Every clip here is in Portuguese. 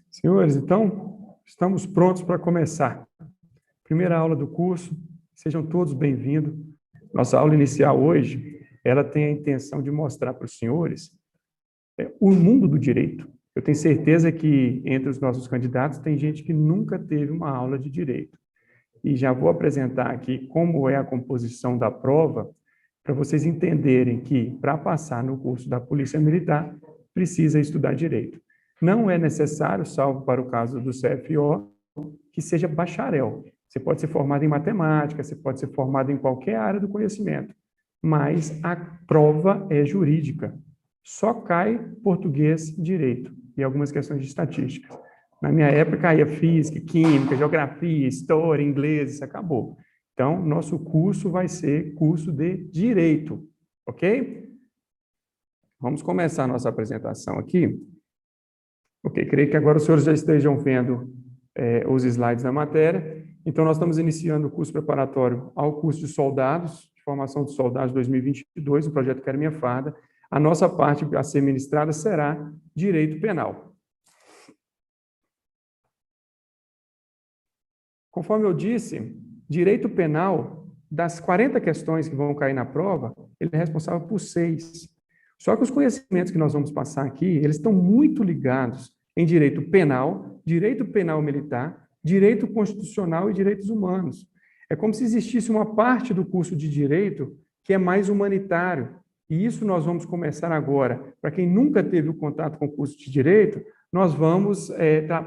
Senhores, então, estamos prontos para começar. Primeira aula do curso, sejam todos bem-vindos. Nossa aula inicial hoje, ela tem a intenção de mostrar para os senhores o mundo do direito. Eu tenho certeza que entre os nossos candidatos tem gente que nunca teve uma aula de direito. E já vou apresentar aqui como é a composição da prova, para vocês entenderem que, para passar no curso da Polícia Militar, precisa estudar direito. Não é necessário, salvo para o caso do CFO, que seja bacharel. Você pode ser formado em matemática, você pode ser formado em qualquer área do conhecimento, mas a prova é jurídica. Só cai português, direito e algumas questões de estatística. Na minha época, caía física, química, geografia, história, inglês, isso acabou. Então, nosso curso vai ser curso de direito, ok? Vamos começar a nossa apresentação aqui. Ok, creio que agora os senhores já estejam vendo os slides da matéria. Então, nós estamos iniciando o curso preparatório ao curso de soldados, de formação de soldados 2022, o projeto Quero Minha Farda. A nossa parte a ser ministrada será direito penal. Conforme eu disse, direito penal, das 40 questões que vão cair na prova, ele é responsável por 6. Só que os conhecimentos que nós vamos passar aqui, eles estão muito ligados em direito penal militar, direito constitucional e direitos humanos. É como se existisse uma parte do curso de direito que é mais humanitário. E isso nós vamos começar agora. Para quem nunca teve o contato com o curso de direito, nós vamos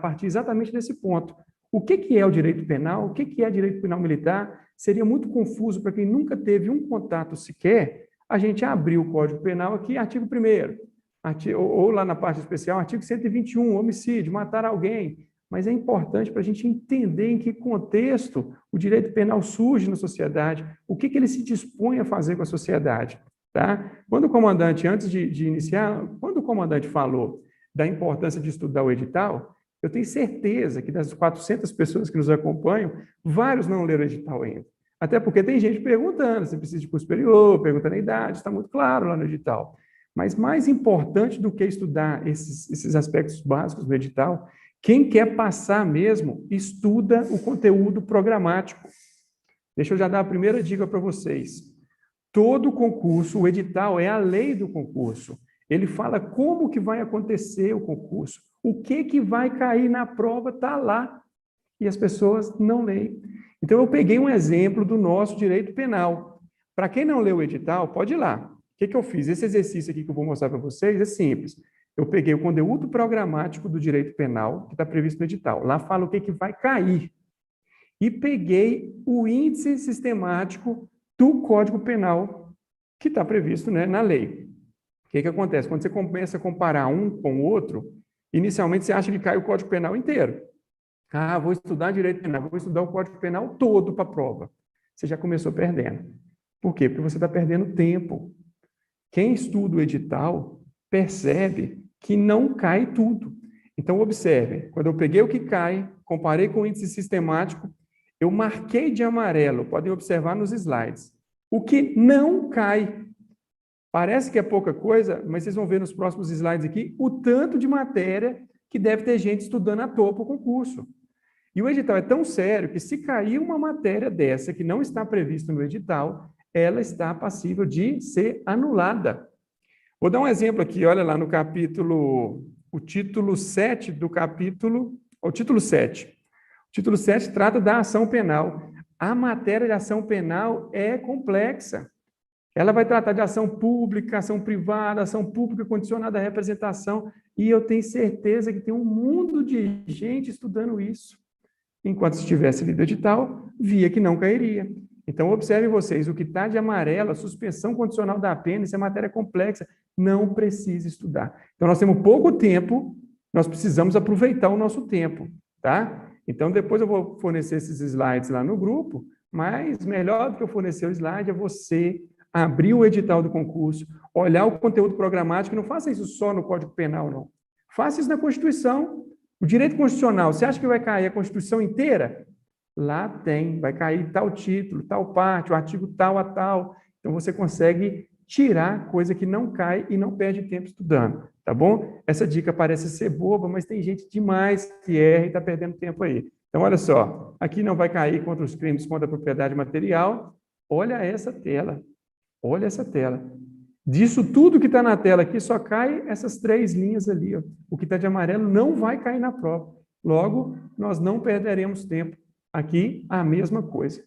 partir exatamente desse ponto. O que é o direito penal? O que é direito penal militar? Seria muito confuso para quem nunca teve um contato sequer. A gente abriu o Código Penal aqui, artigo 1º, ou lá na parte especial, artigo 121, homicídio, matar alguém. Mas é importante para a gente entender em que contexto o direito penal surge na sociedade, o que ele se dispõe a fazer com a sociedade. Tá? Quando o comandante, antes de iniciar, quando o comandante falou da importância de estudar o edital, eu tenho certeza que das 400 pessoas que nos acompanham, vários não leram o edital ainda. Até porque tem gente perguntando se precisa de curso superior, perguntando a idade, está muito claro lá no edital. Mas mais importante do que estudar esses aspectos básicos do edital, quem quer passar mesmo, estuda o conteúdo programático. Deixa eu já dar a primeira dica para vocês. Todo concurso, o edital é a lei do concurso. Ele fala como que vai acontecer o concurso. O que vai cair na prova está lá. E as pessoas não leem. Então, eu peguei um exemplo do nosso direito penal. Para quem não leu o edital, pode ir lá. O que eu fiz? Esse exercício aqui que eu vou mostrar para vocês é simples. Eu peguei o conteúdo programático do direito penal, que está previsto no edital. Lá fala o que vai cair. E peguei o índice sistemático do Código Penal, que está previsto, né, na lei. O que acontece? Quando você começa a comparar um com o outro, inicialmente você acha que cai o Código Penal inteiro. Ah, vou estudar direito penal, vou estudar o Código Penal todo para a prova. Você já começou perdendo. Por quê? Porque você está perdendo tempo. Quem estuda o edital percebe que não cai tudo. Então, observe, quando eu peguei o que cai, comparei com o índice sistemático, eu marquei de amarelo, podem observar nos slides. O que não cai. Parece que é pouca coisa, mas vocês vão ver nos próximos slides aqui o tanto de matéria que deve ter gente estudando à toa para o concurso. E o edital é tão sério que se cair uma matéria dessa que não está prevista no edital, ela está passível de ser anulada. Vou dar um exemplo aqui, olha lá no capítulo, o título 7 do capítulo, o título 7. O título 7 trata da ação penal. A matéria de ação penal é complexa. Ela vai tratar de ação pública, ação privada, ação pública condicionada à representação, e eu tenho certeza que tem um mundo de gente estudando isso. Enquanto se tivesse lido o edital, via que não cairia. Então, observem vocês, o que está de amarelo, a suspensão condicional da pena, isso é matéria complexa, não precisa estudar. Então, nós temos pouco tempo, nós precisamos aproveitar o nosso tempo, tá? Então, depois eu vou fornecer esses slides lá no grupo, mas melhor do que eu fornecer o slide é você abrir o edital do concurso, olhar o conteúdo programático, não faça isso só no Código Penal, não. Faça isso na Constituição. O direito constitucional, você acha que vai cair a Constituição inteira? Lá tem, vai cair tal título, tal parte, o artigo tal a tal. Então, você consegue tirar coisa que não cai e não perde tempo estudando, tá bom? Essa dica parece ser boba, mas tem gente demais que erra e está perdendo tempo aí. Então, olha só, aqui não vai cair contra os crimes contra a propriedade material. Olha essa tela, olha essa tela. Disso tudo que está na tela aqui, só cai essas 3 linhas ali. Ó. O que está de amarelo não vai cair na prova. Logo, nós não perderemos tempo. Aqui, a mesma coisa.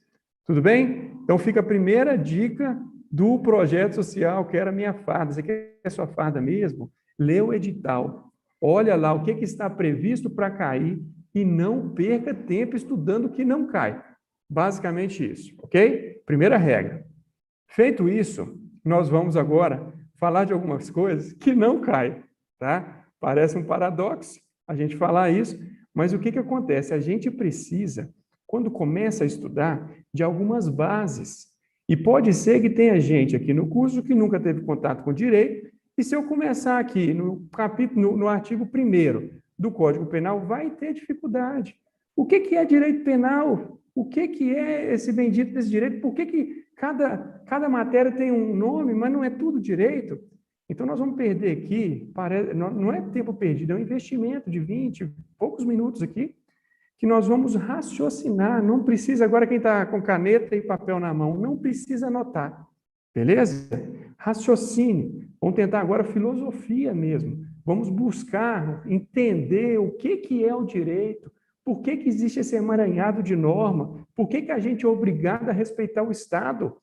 Tudo bem? Então, fica a primeira dica do projeto social, que era a minha farda. Você quer a sua farda mesmo? Lê o edital. Olha lá o que está previsto para cair e não perca tempo estudando o que não cai. Basicamente isso, ok? Primeira regra. Feito isso, nós vamos agora falar de algumas coisas que não caem, tá? Parece um paradoxo a gente falar isso, mas o que acontece? A gente precisa, quando começa a estudar, de algumas bases. E pode ser que tenha gente aqui no curso que nunca teve contato com direito, e se eu começar aqui no artigo 1º do Código Penal, vai ter dificuldade. O que é direito penal? O que é esse bendito desse direito? Por que cada matéria tem um nome, mas não é tudo direito? Então, nós vamos perder aqui, não é tempo perdido, é um investimento de 20 poucos minutos aqui, que nós vamos raciocinar. Não precisa, agora quem está com caneta e papel na mão, não precisa anotar, beleza? Raciocine. Vamos tentar agora filosofia mesmo. Vamos buscar entender o que é o direito, por que existe esse emaranhado de norma, por que a gente é obrigado a respeitar o Estado.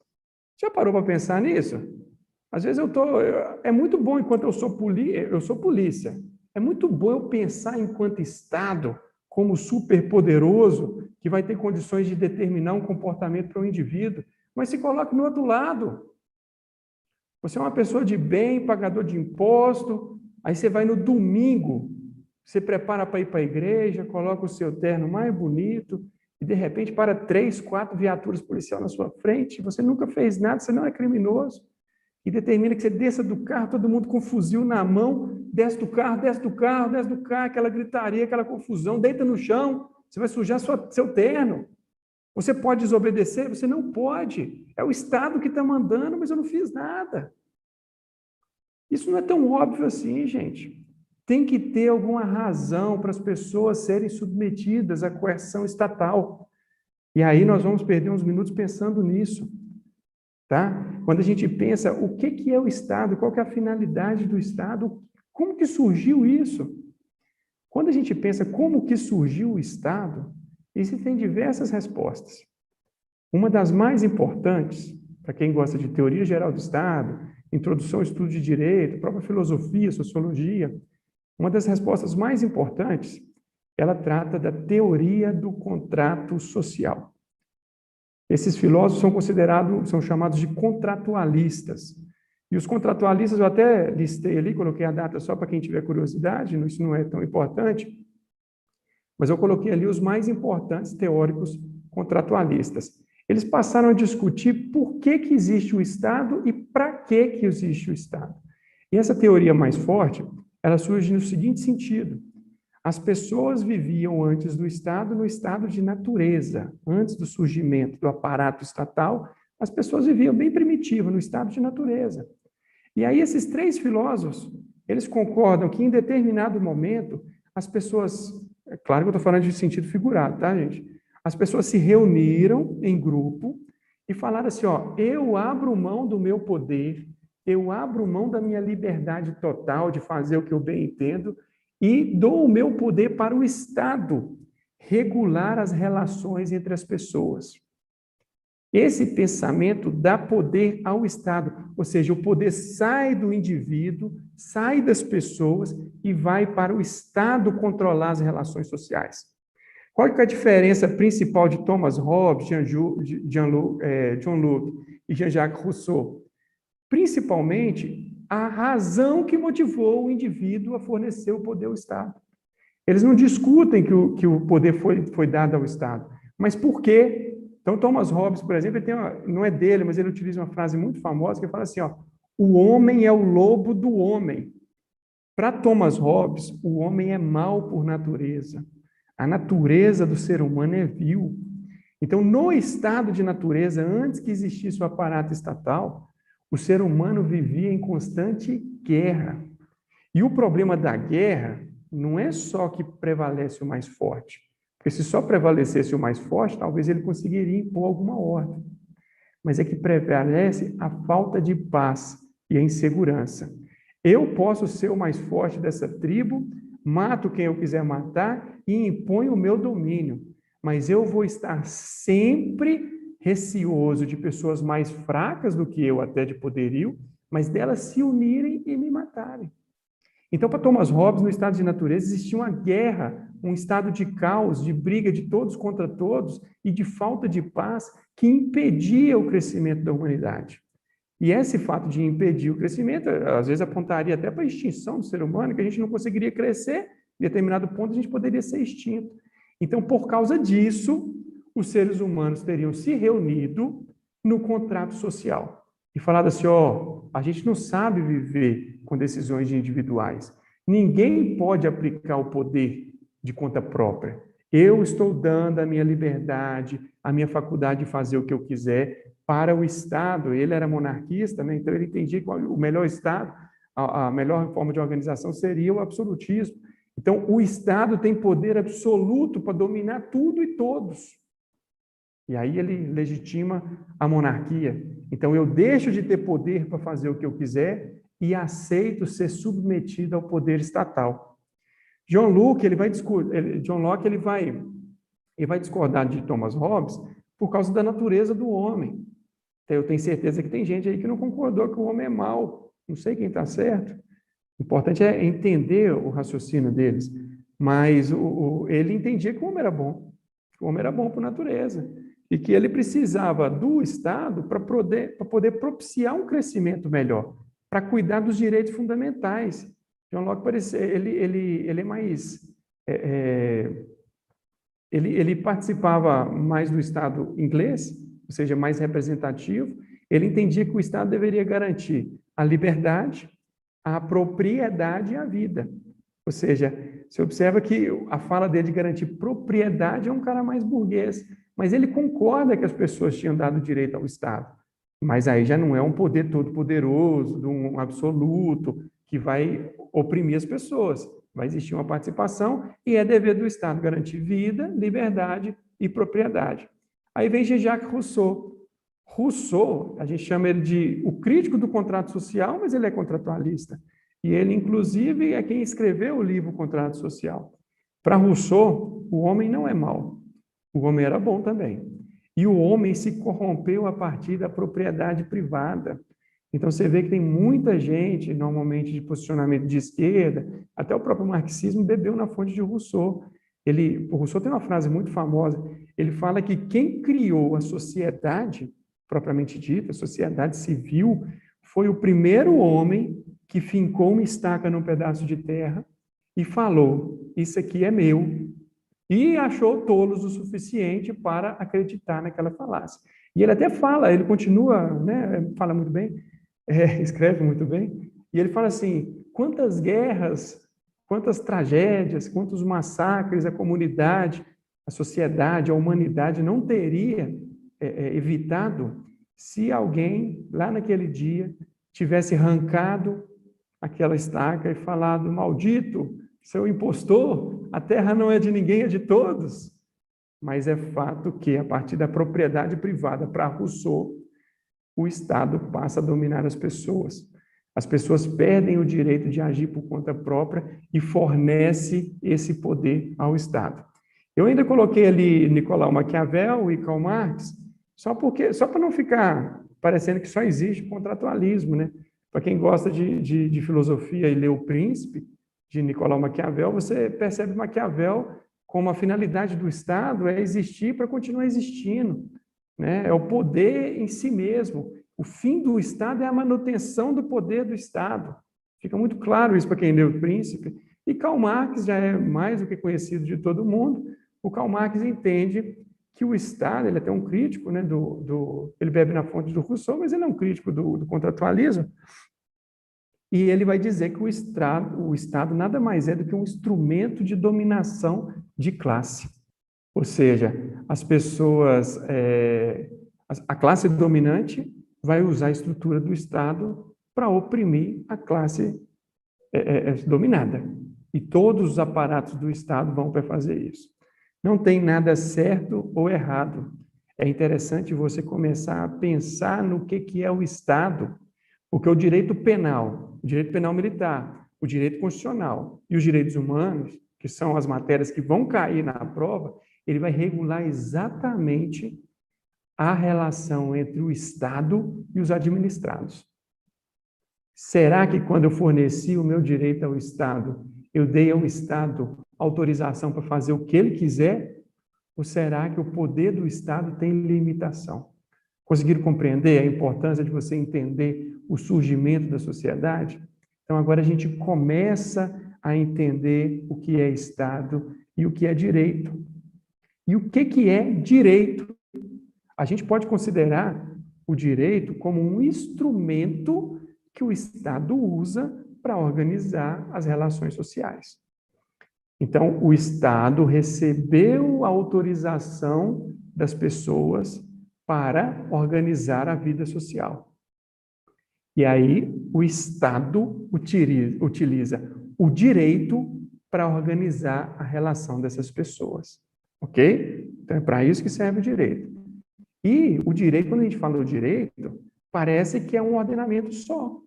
Já parou para pensar nisso? Às vezes é muito bom enquanto eu sou polícia, é muito bom eu pensar enquanto Estado, como superpoderoso, que vai ter condições de determinar um comportamento para o indivíduo, mas se coloque no outro lado. Você é uma pessoa de bem, pagador de imposto, aí você vai no domingo, você prepara para ir para a igreja, coloca o seu terno mais bonito, e de repente para 3, 4 viaturas policiais na sua frente, você nunca fez nada, você não é criminoso, e determina que você desça do carro, todo mundo com um fuzil na mão, desce do carro, aquela gritaria, aquela confusão, deita no chão, você vai sujar seu terno. Você pode desobedecer? Você não pode. É o Estado que está mandando, mas eu não fiz nada. Isso não é tão óbvio assim, gente. Tem que ter alguma razão para as pessoas serem submetidas à coerção estatal. E aí nós vamos perder uns minutos pensando nisso. Tá? Quando a gente pensa o que é o Estado, qual que é a finalidade do Estado, como que surgiu isso? Quando a gente pensa como que surgiu o Estado, existem diversas respostas. Uma das mais importantes, para quem gosta de teoria geral do Estado, introdução ao estudo de direito, própria filosofia, sociologia, uma das respostas mais importantes, ela trata da teoria do contrato social. Esses filósofos são chamados de contratualistas. E os contratualistas, eu até listei ali, coloquei a data só para quem tiver curiosidade, isso não é tão importante, mas eu coloquei ali os mais importantes teóricos contratualistas. Eles passaram a discutir por que existe o Estado e para que existe o Estado. E essa teoria mais forte, ela surge no seguinte sentido: as pessoas viviam antes do Estado no estado de natureza. Antes do surgimento do aparato estatal, as pessoas viviam bem primitivo, no estado de natureza. E aí esses 3 filósofos, eles concordam que em determinado momento, as pessoas, é claro que eu estou falando de sentido figurado, tá, gente? As pessoas se reuniram em grupo e falaram assim, ó, eu abro mão do meu poder, eu abro mão da minha liberdade total de fazer o que eu bem entendo, e dou o meu poder para o Estado regular as relações entre as pessoas. Esse pensamento dá poder ao Estado, ou seja, o poder sai do indivíduo, sai das pessoas e vai para o Estado controlar as relações sociais. Qual é a diferença principal de Thomas Hobbes, John Locke e Jean-Jacques Rousseau? Principalmente a razão que motivou o indivíduo a fornecer o poder ao Estado. Eles não discutem que o poder foi dado ao Estado, mas por quê? Então, Thomas Hobbes, por exemplo, não é dele, mas ele utiliza uma frase muito famosa que fala assim, ó, o homem é o lobo do homem. Para Thomas Hobbes, o homem é mau por natureza. A natureza do ser humano é vil. Então, no estado de natureza, antes que existisse o aparato estatal, O ser humano vivia em constante guerra. E o problema da guerra não é só que prevalece o mais forte, porque se só prevalecesse o mais forte, talvez ele conseguiria impor alguma ordem. Mas é que prevalece a falta de paz e a insegurança. Eu posso ser o mais forte dessa tribo, mato quem eu quiser matar e imponho o meu domínio, mas eu vou estar sempre receoso de pessoas mais fracas do que eu, até de poderio, mas delas se unirem e me matarem. Então, para Thomas Hobbes, no estado de natureza, existia uma guerra, um estado de caos, de briga de todos contra todos e de falta de paz que impedia o crescimento da humanidade. E esse fato de impedir o crescimento, às vezes apontaria até para a extinção do ser humano, que a gente não conseguiria crescer, em determinado ponto a gente poderia ser extinto. Então, por causa disso, os seres humanos teriam se reunido no contrato social e falado assim, a gente não sabe viver com decisões individuais. Ninguém pode aplicar o poder de conta própria. Eu estou dando a minha liberdade, a minha faculdade de fazer o que eu quiser para o Estado. Ele era monarquista, né? Então ele entendia que o melhor Estado, a melhor forma de organização seria o absolutismo. Então o Estado tem poder absoluto para dominar tudo e todos. E aí ele legitima a monarquia. Então eu deixo de ter poder para fazer o que eu quiser e aceito ser submetido ao poder estatal. John Locke ele vai discordar de Thomas Hobbes por causa da natureza do homem. Então, eu tenho certeza que tem gente aí que não concordou que o homem é mau. Não sei quem está certo. O importante é entender o raciocínio deles. Mas ele entendia que o homem era bom. Que o homem era bom por natureza. E que ele precisava do Estado para poder propiciar um crescimento melhor, para cuidar dos direitos fundamentais. John Locke ele é mais... Ele participava mais do Estado inglês, ou seja, mais representativo. Ele entendia que o Estado deveria garantir a liberdade, a propriedade e a vida. Ou seja, você observa que a fala dele de garantir propriedade é um cara mais burguês, mas ele concorda que as pessoas tinham dado direito ao Estado. Mas aí já não é um poder todo-poderoso, de um absoluto, que vai oprimir as pessoas. Vai existir uma participação e é dever do Estado garantir vida, liberdade e propriedade. Aí vem Jean-Jacques Rousseau. Rousseau, a gente chama ele de o crítico do contrato social, mas ele é contratualista. E ele, inclusive, é quem escreveu o livro Contrato Social. Para Rousseau, o homem não é mau. O homem era bom também. E o homem se corrompeu a partir da propriedade privada. Então, você vê que tem muita gente, normalmente de posicionamento de esquerda, até o próprio marxismo bebeu na fonte de Rousseau. O Rousseau tem uma frase muito famosa, ele fala que quem criou a sociedade, propriamente dita, a sociedade civil, foi o primeiro homem que fincou uma estaca num pedaço de terra e falou, isso aqui é meu, e achou tolos o suficiente para acreditar naquela falácia. E ele até fala, ele continua, né, fala muito bem, escreve muito bem, e ele fala assim, quantas guerras, quantas tragédias, quantos massacres a comunidade, a sociedade, a humanidade não teria evitado se alguém, lá naquele dia, tivesse arrancado aquela estaca e falado, maldito, seu impostor, a terra não é de ninguém, é de todos. Mas é fato que, a partir da propriedade privada para Rousseau, o Estado passa a dominar as pessoas. As pessoas perdem o direito de agir por conta própria e fornece esse poder ao Estado. Eu ainda coloquei ali Nicolau Maquiavel e Karl Marx, só para não ficar parecendo que só existe contratualismo, né? Para quem gosta de filosofia e lê O Príncipe, de Nicolau Maquiavel, você percebe Maquiavel como a finalidade do Estado é existir para continuar existindo, né? É o poder em si mesmo. O fim do Estado é a manutenção do poder do Estado. Fica muito claro isso para quem lê O Príncipe. E Karl Marx já é mais do que conhecido de todo mundo. O Karl Marx entende que o Estado, ele é até um crítico, né, ele bebe na fonte do Rousseau, mas ele é um crítico do contratualismo. E ele vai dizer que o Estado nada mais é do que um instrumento de dominação de classe. Ou seja, as pessoas, a classe dominante vai usar a estrutura do Estado para oprimir a classe dominada. E todos os aparatos do Estado vão para fazer isso. Não tem nada certo ou errado. É interessante você começar a pensar no que é o Estado, porque o direito penal militar, o direito constitucional e os direitos humanos, que são as matérias que vão cair na prova, ele vai regular exatamente a relação entre o Estado e os administrados. Será que quando eu forneci o meu direito ao Estado, eu dei ao Estado autorização para fazer o que ele quiser? Ou será que o poder do Estado tem limitação? Conseguiram compreender a importância de você entender o surgimento da sociedade? Então, agora a gente começa a entender o que é Estado e o que é direito. E o que é direito? A gente pode considerar o direito como um instrumento que o Estado usa para organizar as relações sociais. Então, o Estado recebeu a autorização das pessoas para organizar a vida social. E aí, o Estado utiliza o direito para organizar a relação dessas pessoas. Ok? Então, é para isso que serve o direito. E o direito, quando a gente fala do direito, parece que é um ordenamento só.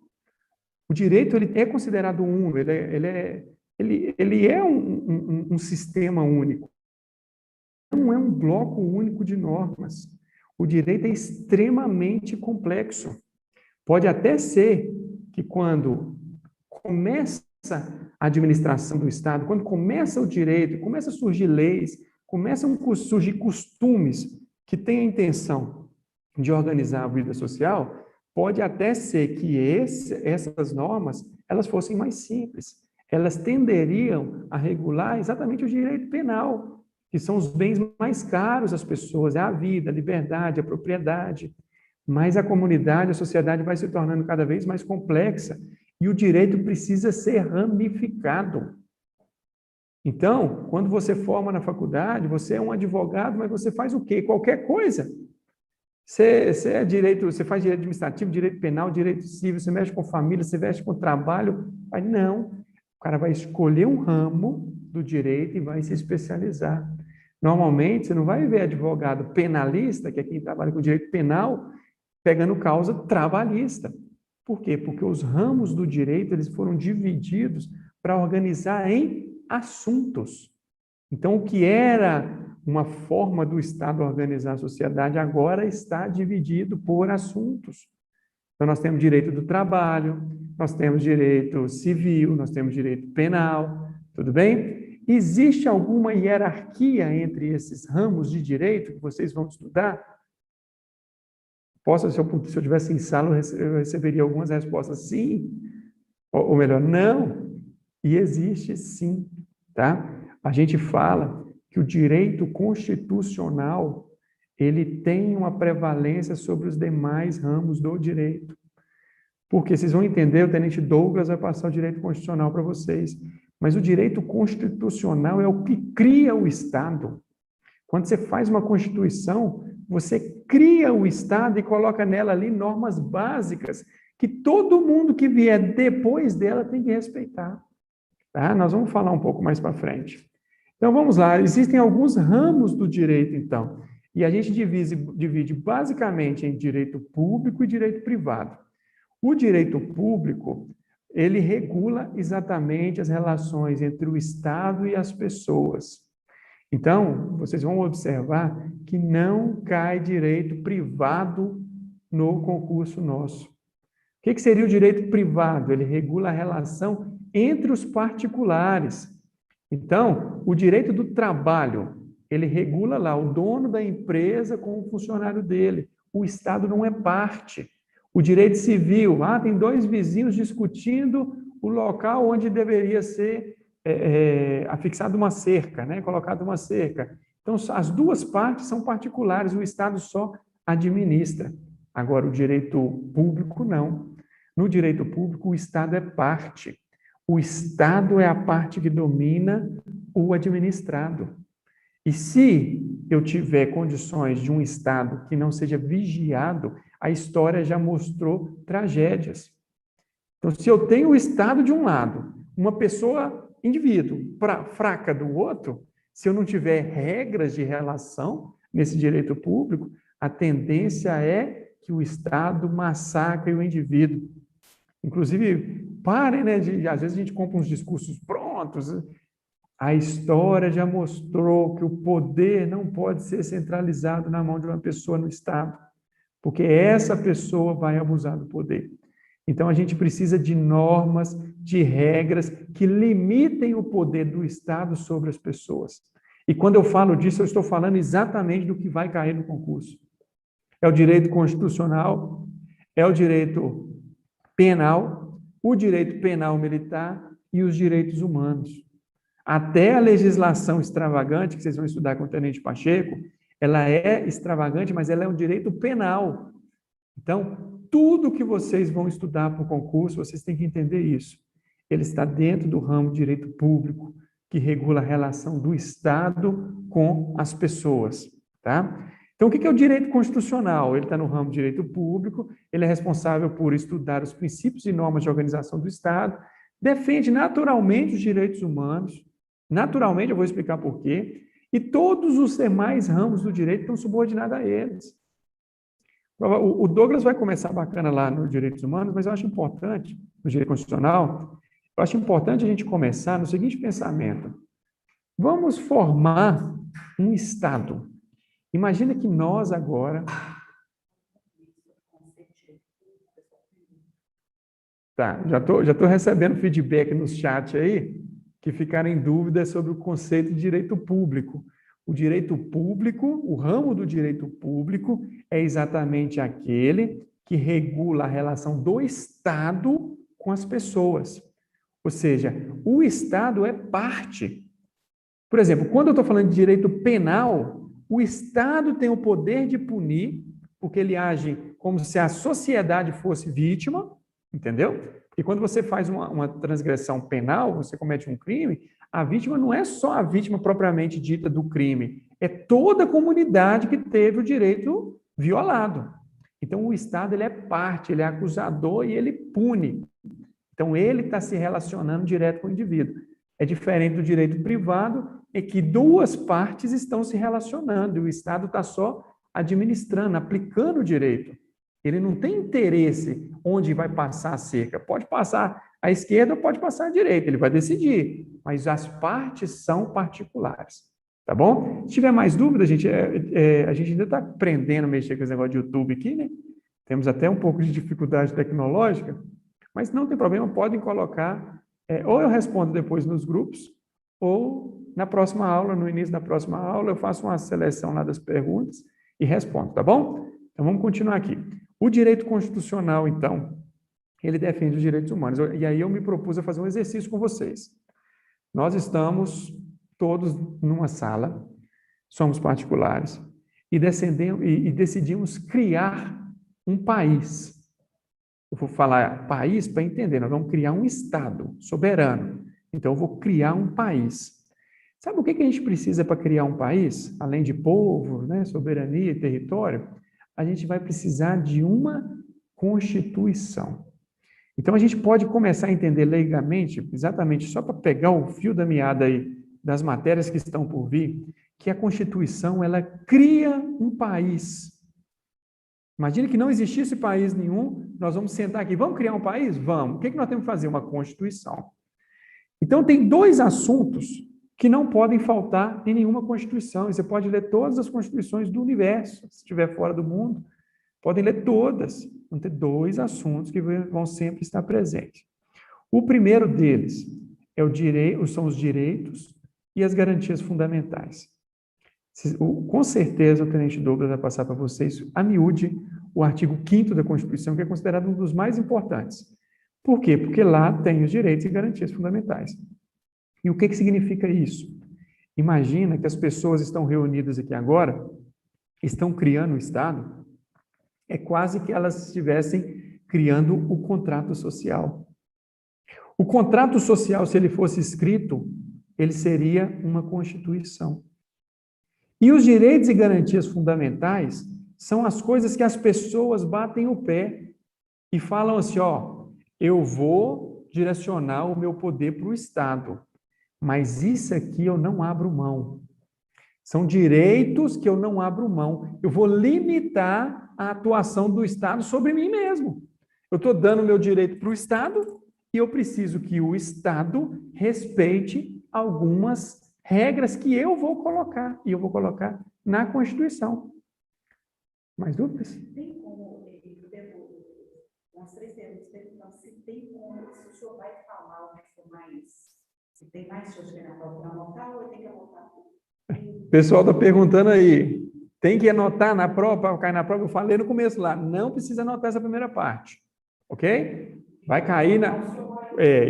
O direito ele é considerado uno, ele é um sistema único. Não é um bloco único de normas. O direito é extremamente complexo. Pode até ser que quando começa a administração do Estado, quando começa o direito, começa a surgir leis, começam a surgir costumes que têm a intenção de organizar a vida social, pode até ser que essas normas elas fossem mais simples. Elas tenderiam a regular exatamente o direito penal, que são os bens mais caros às pessoas, é a vida, a liberdade, a propriedade. Mas a comunidade, a sociedade vai se tornando cada vez mais complexa e o direito precisa ser ramificado. Então, quando você forma na faculdade, você é um advogado, mas você faz o quê? Qualquer coisa. Você faz direito administrativo, direito penal, direito civil, você mexe com família, você mexe com trabalho. Mas não, o cara vai escolher um ramo do direito e vai se especializar. Normalmente, você não vai ver advogado penalista, que é quem trabalha com direito penal, pegando causa trabalhista. Por quê? Porque os ramos do direito eles foram divididos para organizar em assuntos. Então, o que era uma forma do Estado organizar a sociedade agora está dividido por assuntos. Então, nós temos direito do trabalho, nós temos direito civil, nós temos direito penal, tudo bem? Existe alguma hierarquia entre esses ramos de direito que vocês vão estudar? Se eu tivesse em sala, eu receberia algumas respostas sim, ou melhor, não. E existe sim, tá? A gente fala que o direito constitucional, ele tem uma prevalência sobre os demais ramos do direito. Porque vocês vão entender, o tenente Douglas vai passar o direito constitucional para vocês. Mas o direito constitucional é o que cria o Estado. Quando você faz uma Constituição, você cria o Estado e coloca nela ali normas básicas que todo mundo que vier depois dela tem que respeitar. Tá? Nós vamos falar um pouco mais para frente. Então, vamos lá. Existem alguns ramos do direito, então. E a gente divide basicamente em direito público e direito privado. O direito público, ele regula exatamente as relações entre o Estado e as pessoas. Então, vocês vão observar que não cai direito privado no concurso nosso. O que seria o direito privado? Ele regula a relação entre os particulares. Então, o direito do trabalho, ele regula lá o dono da empresa com o funcionário dele. O Estado não é parte. O direito civil, tem dois vizinhos discutindo o local onde deveria ser afixada uma cerca, né? Colocada uma cerca. Então, as duas partes são particulares, o Estado só administra. Agora, o direito público, não. No direito público, o Estado é parte. O Estado é a parte que domina o administrado. E se eu tiver condições de um Estado que não seja vigiado, a história já mostrou tragédias. Então, se eu tenho o Estado de um lado, uma pessoa, indivíduo, fraca do outro, se eu não tiver regras de relação nesse direito público, a tendência é que o Estado massacre o indivíduo. Inclusive, parem, né? Às vezes a gente compra uns discursos prontos. A história já mostrou que o poder não pode ser centralizado na mão de uma pessoa no Estado, porque essa pessoa vai abusar do poder. Então, a gente precisa de normas, de regras que limitem o poder do Estado sobre as pessoas. E quando eu falo disso, eu estou falando exatamente do que vai cair no concurso. É o direito constitucional, é o direito penal, o direito penal militar e os direitos humanos. Até a legislação extravagante, que vocês vão estudar com o Tenente Pacheco, ela é extravagante, mas ela é um direito penal. Então, tudo que vocês vão estudar para o concurso, vocês têm que entender isso. Ele está dentro do ramo de direito público, que regula a relação do Estado com as pessoas, tá? Então, o que é o direito constitucional? Ele está no ramo de direito público, ele é responsável por estudar os princípios e normas de organização do Estado, defende naturalmente os direitos humanos, naturalmente, eu vou explicar por quê, e todos os demais ramos do direito estão subordinados a eles. O Douglas vai começar bacana lá nos direitos humanos, mas eu acho importante, no direito constitucional, eu acho importante a gente começar no seguinte pensamento. Vamos formar um Estado. Imagina que nós agora... Tá, já tô recebendo feedback no chat aí, que ficaram em dúvidas sobre o conceito de direito público. O direito público, o ramo do direito público, é exatamente aquele que regula a relação do Estado com as pessoas. Ou seja, o Estado é parte. Por exemplo, quando eu estou falando de direito penal, o Estado tem o poder de punir, porque ele age como se a sociedade fosse vítima, entendeu? Porque quando você faz uma transgressão penal, você comete um crime, a vítima não é só a vítima propriamente dita do crime, é toda a comunidade que teve o direito violado. Então, o Estado ele é parte, ele é acusador e ele pune. Então, ele está se relacionando direto com o indivíduo. É diferente do direito privado, em que duas partes estão se relacionando e o Estado está só administrando, aplicando o direito. Ele não tem interesse onde vai passar a cerca. Pode passar à esquerda ou pode passar à direita, ele vai decidir. Mas as partes são particulares. Tá bom? Se tiver mais dúvidas, gente, a gente ainda está aprendendo a mexer com esse negócio de YouTube aqui, né? Temos até um pouco de dificuldade tecnológica, mas não tem problema, podem colocar, ou eu respondo depois nos grupos, ou na próxima aula, no início da próxima aula, eu faço uma seleção lá das perguntas e respondo, tá bom? Então, vamos continuar aqui. O direito constitucional, então, ele defende os direitos humanos. E aí eu me propus a fazer um exercício com vocês. Nós estamos todos numa sala, somos particulares, e decidimos criar um país. Eu vou falar país para entender, nós vamos criar um Estado soberano. Então, eu vou criar um país. Sabe o que a gente precisa para criar um país? Além de povo, né, soberania e território, a gente vai precisar de uma Constituição. Então, a gente pode começar a entender leigamente, exatamente só para pegar o fio da meada aí das matérias que estão por vir, que a Constituição, ela cria um país. Imagina que não existisse país nenhum, nós vamos sentar aqui, vamos criar um país? Vamos. O que nós temos que fazer? Uma Constituição. Então, tem dois assuntos que não podem faltar em nenhuma Constituição. E você pode ler todas as Constituições do universo, se estiver fora do mundo. Podem ler todas. Vão ter dois assuntos que vão sempre estar presentes. O primeiro deles são os direitos e as garantias fundamentais. Com certeza, o Tenente Douglas vai passar para vocês, a miúde, o artigo 5º da Constituição, que é considerado um dos mais importantes. Por quê? Porque lá tem os direitos e garantias fundamentais. E o que significa isso? Imagina que as pessoas estão reunidas aqui agora, estão criando o Estado, é quase que elas estivessem criando o contrato social. O contrato social, se ele fosse escrito, ele seria uma Constituição. E os direitos e garantias fundamentais são as coisas que as pessoas batem o pé e falam assim, ó, eu vou direcionar o meu poder para o Estado, mas isso aqui eu não abro mão. São direitos que eu não abro mão. Eu vou limitar a atuação do Estado sobre mim mesmo. Eu estou dando meu direito para o Estado e eu preciso que o Estado respeite algumas regras que eu vou colocar, e eu vou colocar na Constituição. Mais dúvidas? Tem como, nós três temos perguntando se tem como, se o senhor vai falar o que for mais, se tem mais chance de anotar para anotar ou tem que anotar? O pessoal está perguntando aí, tem que anotar na prova, para cair na prova? Eu falei no começo lá, não precisa anotar essa primeira parte, ok? Vai cair na...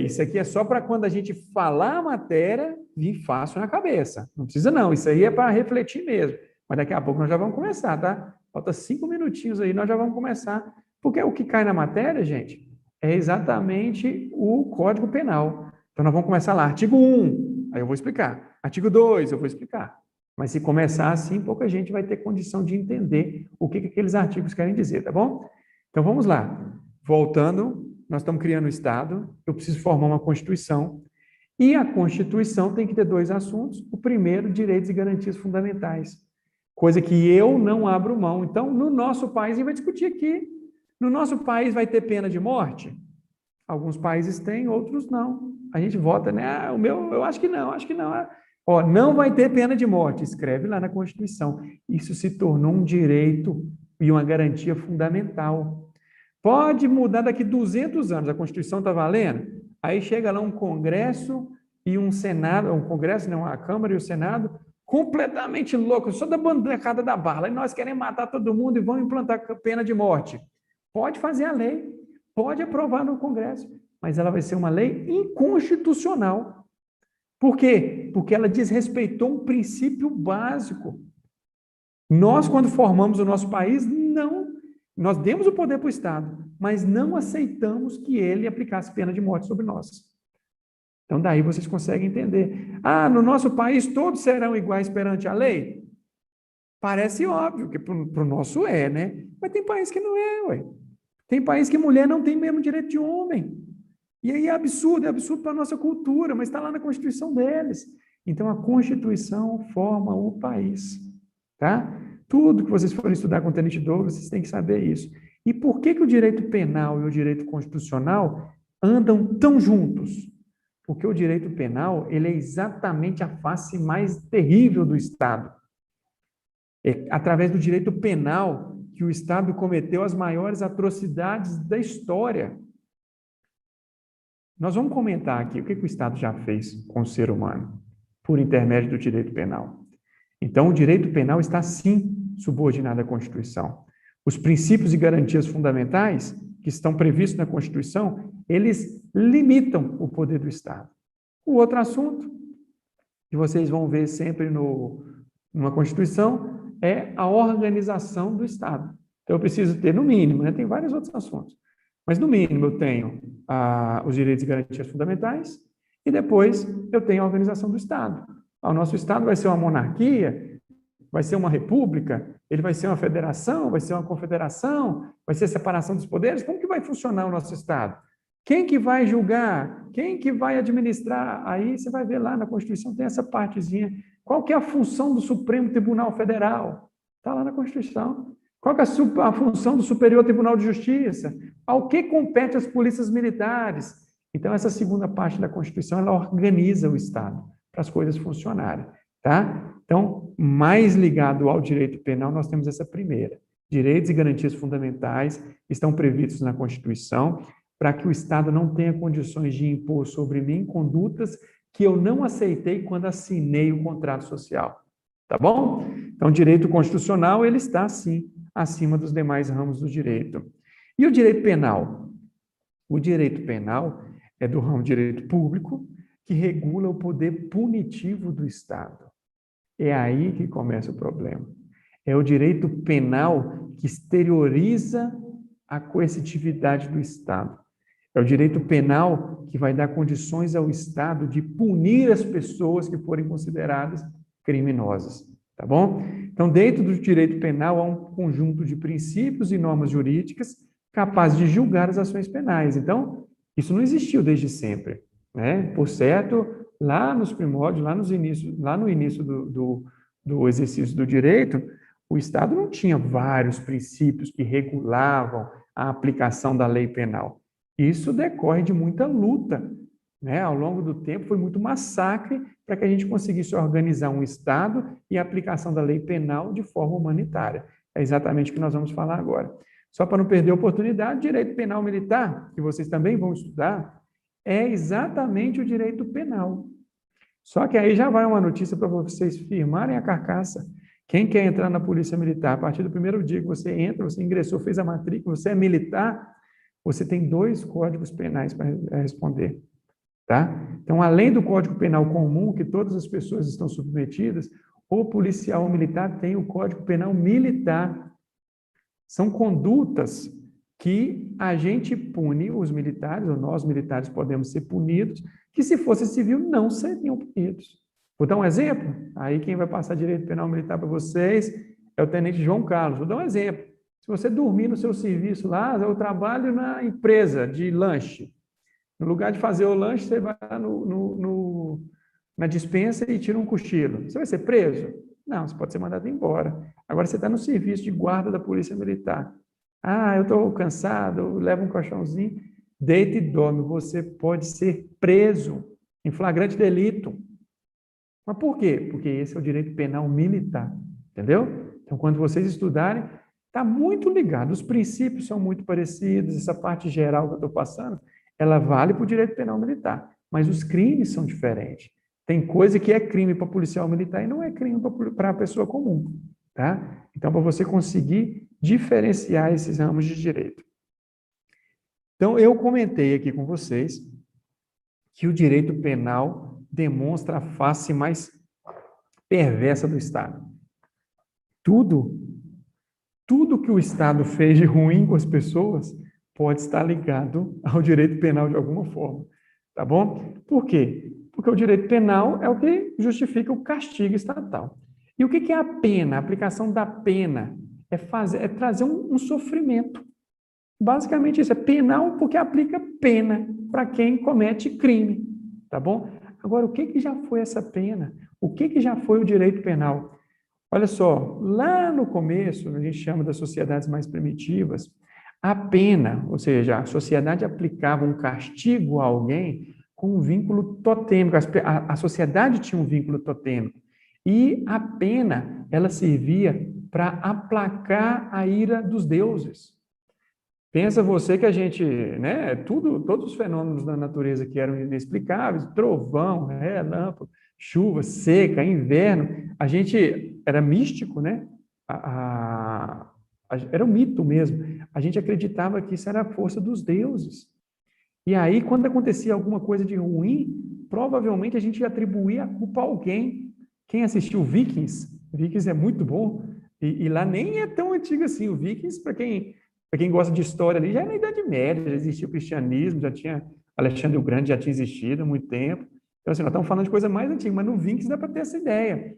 isso aqui é só para quando a gente falar a matéria, vir fácil na cabeça. Não precisa não, isso aí é para refletir mesmo. Mas daqui a pouco nós já vamos começar, tá? Falta 5 minutinhos aí, nós já vamos começar. Porque o que cai na matéria, gente, é exatamente o Código Penal. Então nós vamos começar lá, artigo 1, aí eu vou explicar. Artigo 2, eu vou explicar. Mas se começar assim, pouca gente vai ter condição de entender o que aqueles artigos querem dizer, tá bom? Então vamos lá. Voltando, nós estamos criando o Estado, eu preciso formar uma Constituição, e a Constituição tem que ter 2 assuntos. O primeiro, direitos e garantias fundamentais, coisa que eu não abro mão. Então, no nosso país, a gente vai discutir aqui, no nosso país vai ter pena de morte? Alguns países têm, outros não. A gente vota, né? O meu, eu acho que não, acho que não. Ó, não vai ter pena de morte, escreve lá na Constituição. Isso se tornou um direito e uma garantia fundamental. Pode mudar daqui 200 anos, a Constituição está valendo? Aí chega lá um Congresso e um Senado, um Congresso, não, a Câmara e o Senado, completamente loucos, só da bancada da bala, e nós queremos matar todo mundo e vamos implantar pena de morte. Pode fazer a lei, pode aprovar no Congresso, mas ela vai ser uma lei inconstitucional. Por quê? Porque ela desrespeitou um princípio básico. Nós, quando formamos o nosso país, nós demos o poder para o Estado, mas não aceitamos que ele aplicasse pena de morte sobre nós. Então, daí vocês conseguem entender. Ah, no nosso país todos serão iguais perante a lei? Parece óbvio, que para o nosso é, né? Mas tem país que não é, ué. Tem país que mulher não tem o mesmo direito de homem. E aí é absurdo para a nossa cultura, mas está lá na Constituição deles. Então, a Constituição forma o país, tá? Tudo que vocês forem estudar com o Tenente Douglas, vocês têm que saber isso. E por que o direito penal e o direito constitucional andam tão juntos? Porque o direito penal, ele é exatamente a face mais terrível do Estado. É através do direito penal que o Estado cometeu as maiores atrocidades da história. Nós vamos comentar aqui o que o Estado já fez com o ser humano, por intermédio do direito penal. Então, o direito penal está, sim, subordinado à Constituição. Os princípios e garantias fundamentais que estão previstos na Constituição, eles limitam o poder do Estado. O outro assunto, que vocês vão ver sempre numa Constituição, é a organização do Estado. Então, eu preciso ter, no mínimo, né, tem vários outros assuntos, mas, no mínimo, eu tenho os direitos e garantias fundamentais e depois eu tenho a organização do Estado. O nosso Estado vai ser uma monarquia, vai ser uma república, ele vai ser uma federação, vai ser uma confederação, vai ser separação dos poderes? Como que vai funcionar o nosso Estado? Quem que vai julgar? Quem que vai administrar? Aí você vai ver lá na Constituição, tem essa partezinha. Qual que é a função do Supremo Tribunal Federal? Está lá na Constituição. Qual que é a função do Superior Tribunal de Justiça? Ao que compete as polícias militares? Então, essa segunda parte da Constituição, ela organiza o Estado para as coisas funcionarem, tá? Então, mais ligado ao direito penal, nós temos essa primeira. Direitos e garantias fundamentais estão previstos na Constituição para que o Estado não tenha condições de impor sobre mim condutas que eu não aceitei quando assinei o contrato social. Tá bom? Então, o direito constitucional, ele está, sim, acima dos demais ramos do direito. E o direito penal? O direito penal é do ramo do direito público, que regula o poder punitivo do Estado. É aí que começa o problema. É o direito penal que exterioriza a coercitividade do Estado. É o direito penal que vai dar condições ao Estado de punir as pessoas que forem consideradas criminosas. tá bom? Então, dentro do direito penal, há um conjunto de princípios e normas jurídicas capazes de julgar as ações penais. Então, isso não existiu desde sempre, né? Por certo, lá nos primórdios, lá no início do exercício do direito, o Estado não tinha vários princípios que regulavam a aplicação da lei penal. Isso decorre de muita luta, né? Ao longo do tempo, foi muito massacre para que a gente conseguisse organizar um Estado e a aplicação da lei penal de forma humanitária. É exatamente o que nós vamos falar agora. Só para não perder a oportunidade, direito penal militar, que vocês também vão estudar, é exatamente o direito penal. Só que aí já vai uma notícia para vocês firmarem a carcaça. Quem quer entrar na Polícia Militar, a partir do primeiro dia que você entra, você ingressou, fez a matrícula, você é militar, você tem 2 códigos penais para responder. Tá? Então, além do Código Penal comum, que todas as pessoas estão submetidas, o policial ou militar tem o Código Penal militar. São condutas que a gente pune os militares, ou nós militares podemos ser punidos, que se fosse civil não seriam punidos. Vou dar um exemplo? Aí quem vai passar direito penal militar para vocês é o tenente João Carlos. Vou dar um exemplo. Se você dormir no seu serviço lá, eu trabalho na empresa de lanche. No lugar de fazer o lanche, você vai lá na despensa e tira um cochilo. Você vai ser preso? Não, você pode ser mandado embora. Agora você está no serviço de guarda da Polícia Militar. Ah, eu estou cansado, eu levo um colchãozinho, deita e dorme. Você pode ser preso em flagrante delito. Mas por quê? Porque esse é o direito penal militar, entendeu? Então, quando vocês estudarem, está muito ligado. Os princípios são muito parecidos, essa parte geral que eu estou passando, ela vale para o direito penal militar, mas os crimes são diferentes. Tem coisa que é crime para policial militar e não é crime para a pessoa comum, tá? Então, para você conseguir diferenciar esses ramos de direito. Então, eu comentei aqui com vocês que o direito penal demonstra a face mais perversa do Estado. Tudo que o Estado fez de ruim com as pessoas pode estar ligado ao direito penal de alguma forma, tá bom? Por quê? Porque o direito penal é o que justifica o castigo estatal. E o que é a pena? A aplicação da pena é trazer um sofrimento. Basicamente isso, é penal porque aplica pena para quem comete crime, tá bom? Agora, o que já foi essa pena? O que já foi o direito penal? Olha só, lá no começo, a gente chama das sociedades mais primitivas, a pena, ou seja, a sociedade aplicava um castigo a alguém com um vínculo totêmico. A sociedade tinha um vínculo totêmico. E a pena, ela servia para aplacar a ira dos deuses. Pensa você que a gente, né, todos os fenômenos da natureza que eram inexplicáveis, trovão, relâmpago, chuva, seca, inverno, a gente era místico, né? Era um mito mesmo. A gente acreditava que isso era a força dos deuses. E aí, quando acontecia alguma coisa de ruim, provavelmente a gente atribuía a culpa a alguém. Quem assistiu Vikings? Vikings é muito bom. E lá nem é tão antigo assim. O Vikings, para quem gosta de história ali, já é na Idade Média, já existia o cristianismo, já tinha Alexandre o Grande, já tinha existido há muito tempo. Então, assim, nós estamos falando de coisa mais antiga, mas no Vikings dá para ter essa ideia.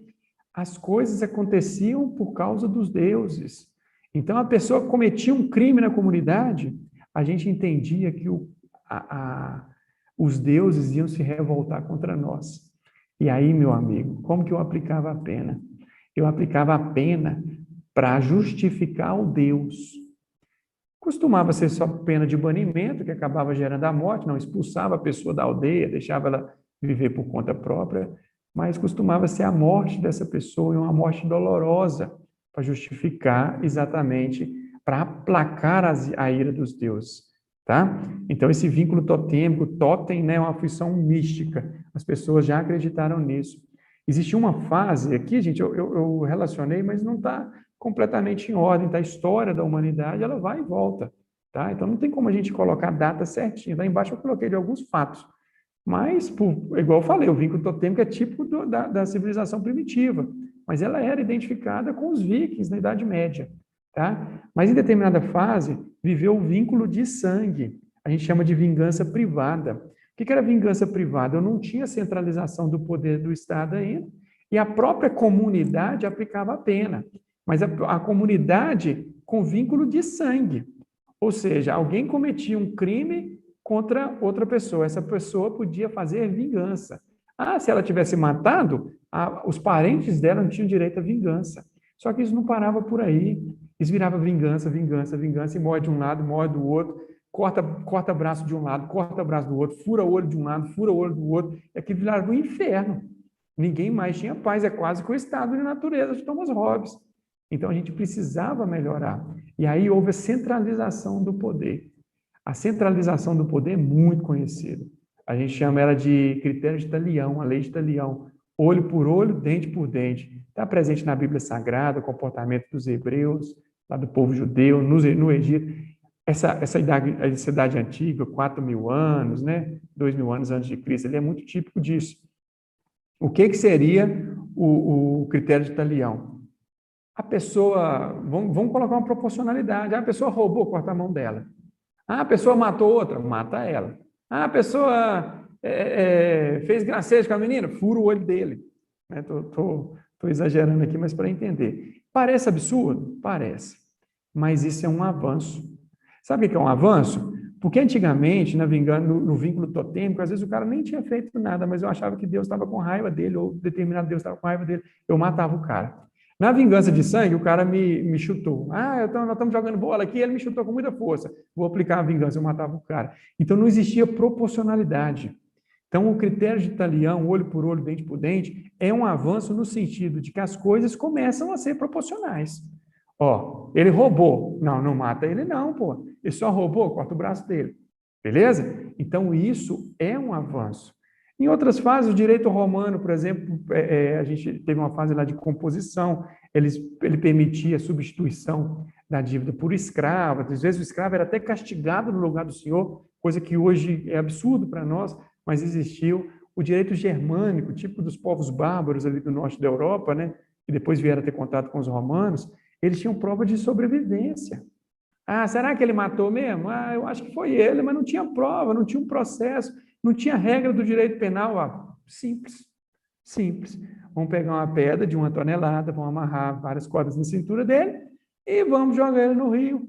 As coisas aconteciam por causa dos deuses. Então, a pessoa cometia um crime na comunidade, a gente entendia que os deuses iam se revoltar contra nós. E aí, meu amigo, como que eu aplicava a pena? Eu aplicava a pena para justificar o Deus. Costumava ser só pena de banimento, que acabava gerando a morte, não expulsava a pessoa da aldeia, deixava ela viver por conta própria, mas costumava ser a morte dessa pessoa, e uma morte dolorosa, para justificar exatamente, para aplacar a ira dos deuses, tá? Então, esse vínculo totêmico, totem, né, é uma função mística, as pessoas já acreditaram nisso. Existe uma fase aqui, gente, eu relacionei, mas não está completamente em ordem, tá? A história da humanidade, ela vai e volta, tá? Então, não tem como a gente colocar a data certinha. Lá embaixo eu coloquei de alguns fatos, mas, igual eu falei, o vínculo totêmico é típico da civilização primitiva, mas ela era identificada com os vikings na Idade Média, tá? Mas em determinada fase, viveu o vínculo de sangue, a gente chama de vingança privada. O que era vingança privada? Eu não tinha centralização do poder do Estado ainda, E a própria comunidade aplicava a pena, mas a comunidade com vínculo de sangue. Ou seja, alguém cometia um crime contra outra pessoa. Essa pessoa podia fazer vingança. Se ela tivesse matado, os parentes dela não tinham direito à vingança. Só que isso não parava por aí. Isso virava vingança, vingança, vingança, e morre de um lado, morre do outro, corta braço de um lado, corta braço do outro, fura olho de um lado, fura olho do outro. É que virava um inferno. Ninguém mais tinha paz. É quase que o estado de natureza de Thomas Hobbes. Então, a gente precisava melhorar. E aí houve a centralização do poder. A centralização do poder é muito conhecida. A gente chama ela de critério de Talião, a lei de Talião. Olho por olho, dente por dente. Está presente na Bíblia Sagrada, o comportamento dos hebreus, lá do povo judeu, no Egito. Essa idade antiga, 4.000 anos, né? 2.000 anos antes de Cristo, ele é muito típico disso. O que seria o critério de Talião? A pessoa, vamos colocar uma proporcionalidade. A pessoa roubou, corta a mão dela. A pessoa matou outra, mata ela. A pessoa fez gracejo com a menina, fura o olho dele. Estou exagerando aqui, mas para entender. Parece absurdo? Parece. Mas isso é um avanço. Sabe o que é um avanço? Porque antigamente, no vínculo totêmico, às vezes o cara nem tinha feito nada, mas eu achava que Deus estava com raiva dele, ou determinado Deus estava com raiva dele, eu matava o cara. Na vingança de sangue, o cara me chutou. Nós estamos jogando bola aqui, ele me chutou com muita força. Vou aplicar a vingança, eu matava o cara. Então, não existia proporcionalidade. Então, o critério de Talião, olho por olho, dente por dente, é um avanço no sentido de que as coisas começam a ser proporcionais. Ele roubou. Não mata ele não, pô. Ele só roubou, corta o braço dele. Beleza? Então, isso é um avanço. Em outras fases, o direito romano, por exemplo, a gente teve uma fase lá de composição, ele permitia a substituição da dívida por escravo. Às vezes o escravo era até castigado no lugar do senhor, coisa que hoje é absurdo para nós, mas existiu. O direito germânico, tipo dos povos bárbaros ali do norte da Europa, né, que depois vieram a ter contato com os romanos, eles tinham prova de sobrevivência. Será que ele matou mesmo? Eu acho que foi ele, mas não tinha prova, não tinha um processo, não tinha regra do direito penal. Simples. Vamos pegar uma pedra de 1 tonelada, vamos amarrar várias cordas na cintura dele e vamos jogar ele no rio.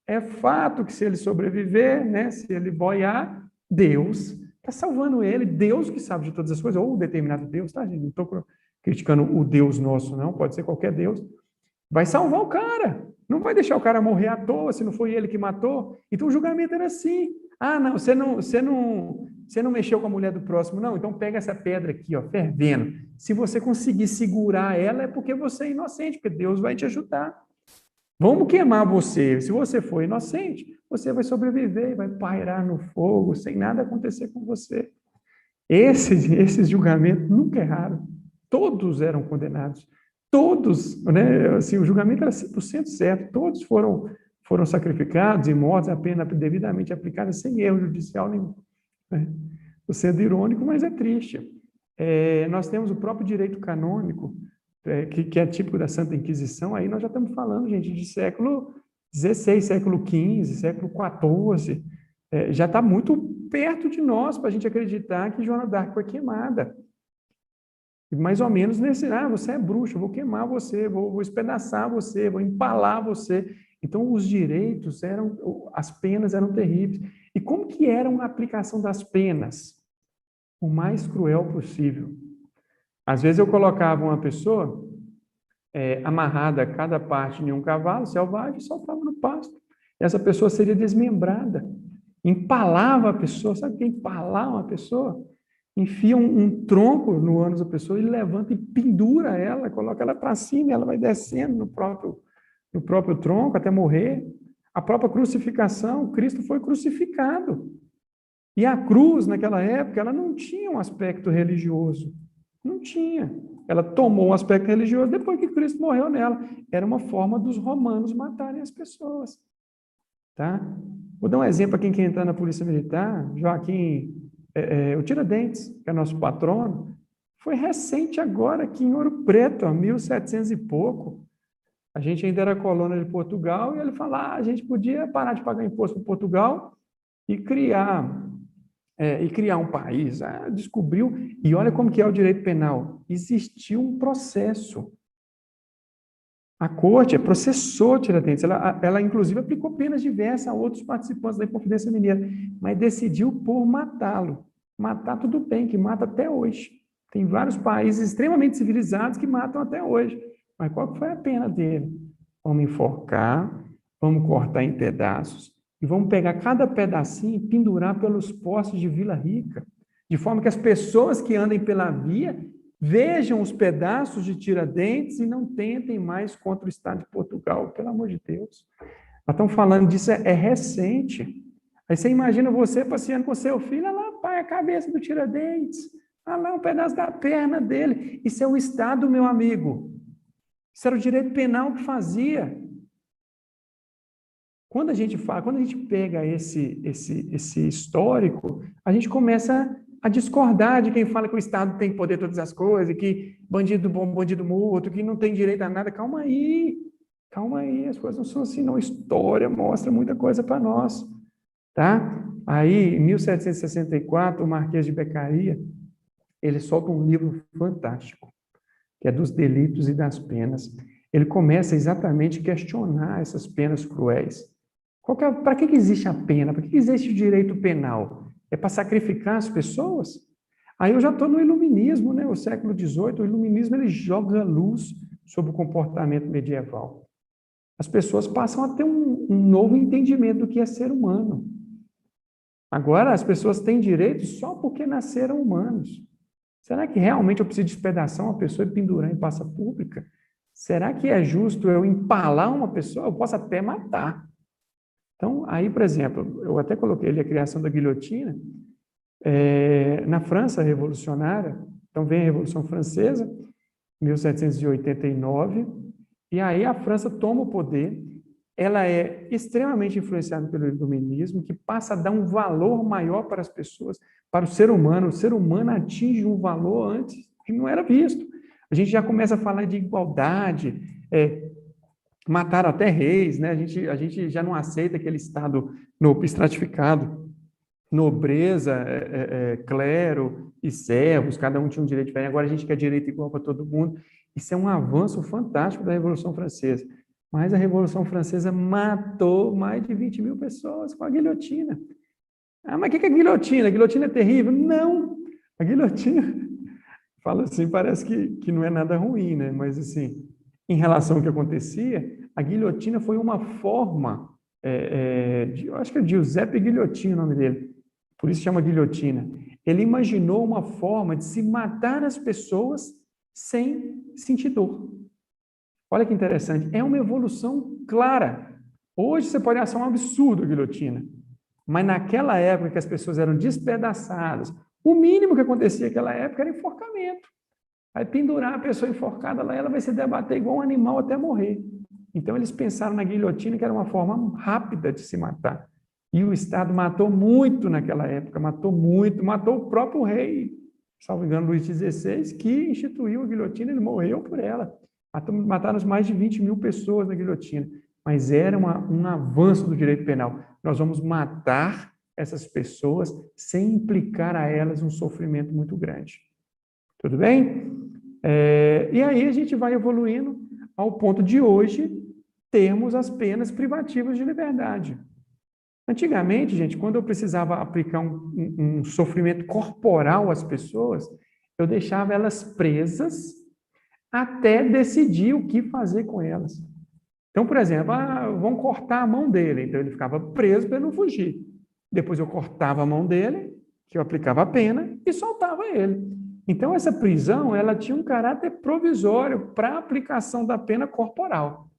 É fato que se ele sobreviver, né, se ele boiar, Deus está salvando ele, Deus que sabe de todas as coisas, ou um determinado Deus, tá, gente? Não estou criticando o Deus nosso, não, pode ser qualquer Deus. Vai salvar o cara, não vai deixar o cara morrer à toa, se não foi ele que matou. Então o julgamento era assim. Não, você não mexeu com a mulher do próximo, não, então pega essa pedra aqui, fervendo. Se você conseguir segurar ela, é porque você é inocente, porque Deus vai te ajudar. Vamos queimar você. Se você for inocente, você vai sobreviver e vai pairar no fogo sem nada acontecer com você. Esses julgamentos nunca erraram. Todos eram condenados. Todos, né? Assim, o julgamento era 100% certo. Todos foram sacrificados e mortos, a pena devidamente aplicada, sem erro judicial nenhum. Estou sendo irônico, mas é triste. Nós temos o próprio direito canônico, que é típico da Santa Inquisição. Aí nós já estamos falando, gente, de século XVI, século XV, século XIV. Já está muito perto de nós para a gente acreditar que Joana d'Arc foi queimada. Mais ou menos nesse, você é bruxa, vou queimar você, vou espedaçar você, vou empalar você. Então, os direitos as penas eram terríveis. E como que era a aplicação das penas? O mais cruel possível. Às vezes eu colocava uma pessoa amarrada a cada parte de um cavalo selvagem e soltava no pasto. Essa pessoa seria desmembrada. Empalava a pessoa, sabe o que é empalar uma pessoa? Enfia um tronco no ânus da pessoa e levanta e pendura ela, coloca ela para cima, ela vai descendo no próprio tronco até morrer. A própria crucificação, Cristo foi crucificado. E a cruz, naquela época, ela não tinha um aspecto religioso. Não tinha. Ela tomou um aspecto religioso depois que Cristo morreu nela. Era uma forma dos romanos matarem as pessoas. Tá? Vou dar um exemplo a quem quer entrar na Polícia Militar. Joaquim, o Tiradentes, que é nosso patrono, foi recente agora aqui em Ouro Preto, 1700 e pouco. A gente ainda era colônia de Portugal e ele falou, a gente podia parar de pagar imposto para Portugal e criar e criar um país. Descobriu, e olha como que é o direito penal. Existiu um processo. A corte processou Tiradentes, ela inclusive aplicou penas diversas a outros participantes da Inconfidência Mineira, mas decidiu por matá-lo. Matar tudo bem, que mata até hoje. Tem vários países extremamente civilizados que matam até hoje. Mas qual que foi a pena dele? Vamos enforcar, vamos cortar em pedaços e vamos pegar cada pedacinho e pendurar pelos postes de Vila Rica, de forma que as pessoas que andem pela via vejam os pedaços de Tiradentes e não tentem mais contra o Estado de Portugal, pelo amor de Deus. Nós estamos falando disso, é recente. Aí você imagina você passeando com seu filho, olha lá, pai, a cabeça do Tiradentes, olha lá, um pedaço da perna dele. Isso é o Estado, meu amigo. Isso era o direito penal que fazia. Quando a gente pega esse histórico, a gente começa a discordar de quem fala que o Estado tem poder todas as coisas, que bandido bom, bandido morto, que não tem direito a nada. Calma aí, as coisas não são assim, não. A história mostra muita coisa para nós, tá? Aí, em 1764, o Marquês de Beccaria, ele solta um livro fantástico, que é dos delitos e das penas. Ele começa exatamente a questionar essas penas cruéis. Para que existe a pena? Para que existe o direito penal? É para sacrificar as pessoas? Aí eu já estou no iluminismo, né? O século XVIII, o iluminismo ele joga luz sobre o comportamento medieval. As pessoas passam a ter um novo entendimento do que é ser humano. Agora, as pessoas têm direitos só porque nasceram humanos. Será que realmente eu preciso despedaçar uma pessoa e pendurar em praça pública? Será que é justo eu empalar uma pessoa? Eu posso até matar. Então, aí, por exemplo, eu até coloquei ali a criação da guilhotina. Na França revolucionária, então vem a Revolução Francesa, 1789, e aí a França toma o poder, ela é extremamente influenciada pelo iluminismo, que passa a dar um valor maior para as pessoas, para o ser humano atinge um valor antes que não era visto. A gente já começa a falar de igualdade, mataram até reis, né? A gente já não aceita aquele Estado estratificado, nobreza, clero e servos, cada um tinha um direito diferente, agora a gente quer direito igual para todo mundo. Isso é um avanço fantástico da Revolução Francesa. Mas a Revolução Francesa matou mais de 20 mil pessoas com a guilhotina. Mas o que é guilhotina? A guilhotina é terrível? Não! A guilhotina, fala assim, parece que não é nada ruim, né? Mas, assim, em relação ao que acontecia, a guilhotina foi uma forma, eu acho que é Giuseppe Guilhotina o nome dele, por isso chama guilhotina. Ele imaginou uma forma de se matar as pessoas sem sentir dor. Olha que interessante, é uma evolução clara. Hoje você pode achar um absurdo a guilhotina, mas naquela época que as pessoas eram despedaçadas, o mínimo que acontecia naquela época era enforcamento. Aí pendurar a pessoa enforcada lá, ela vai se debater igual um animal até morrer. Então eles pensaram na guilhotina, que era uma forma rápida de se matar. E o Estado matou muito naquela época, matou muito, matou o próprio rei, salvo engano, Luís XVI, que instituiu a guilhotina, ele morreu por ela. Mataram mais de 20 mil pessoas na guilhotina. Mas era um avanço do direito penal. Nós vamos matar essas pessoas sem implicar a elas um sofrimento muito grande. Tudo bem? E aí a gente vai evoluindo ao ponto de hoje termos as penas privativas de liberdade. Antigamente, gente, quando eu precisava aplicar um sofrimento corporal às pessoas, eu deixava elas presas até decidir o que fazer com elas. Então, por exemplo, vão cortar a mão dele, então ele ficava preso para ele não fugir. Depois eu cortava a mão dele, que eu aplicava a pena, e soltava ele. Então, essa prisão, ela tinha um caráter provisório para a aplicação da pena corporal.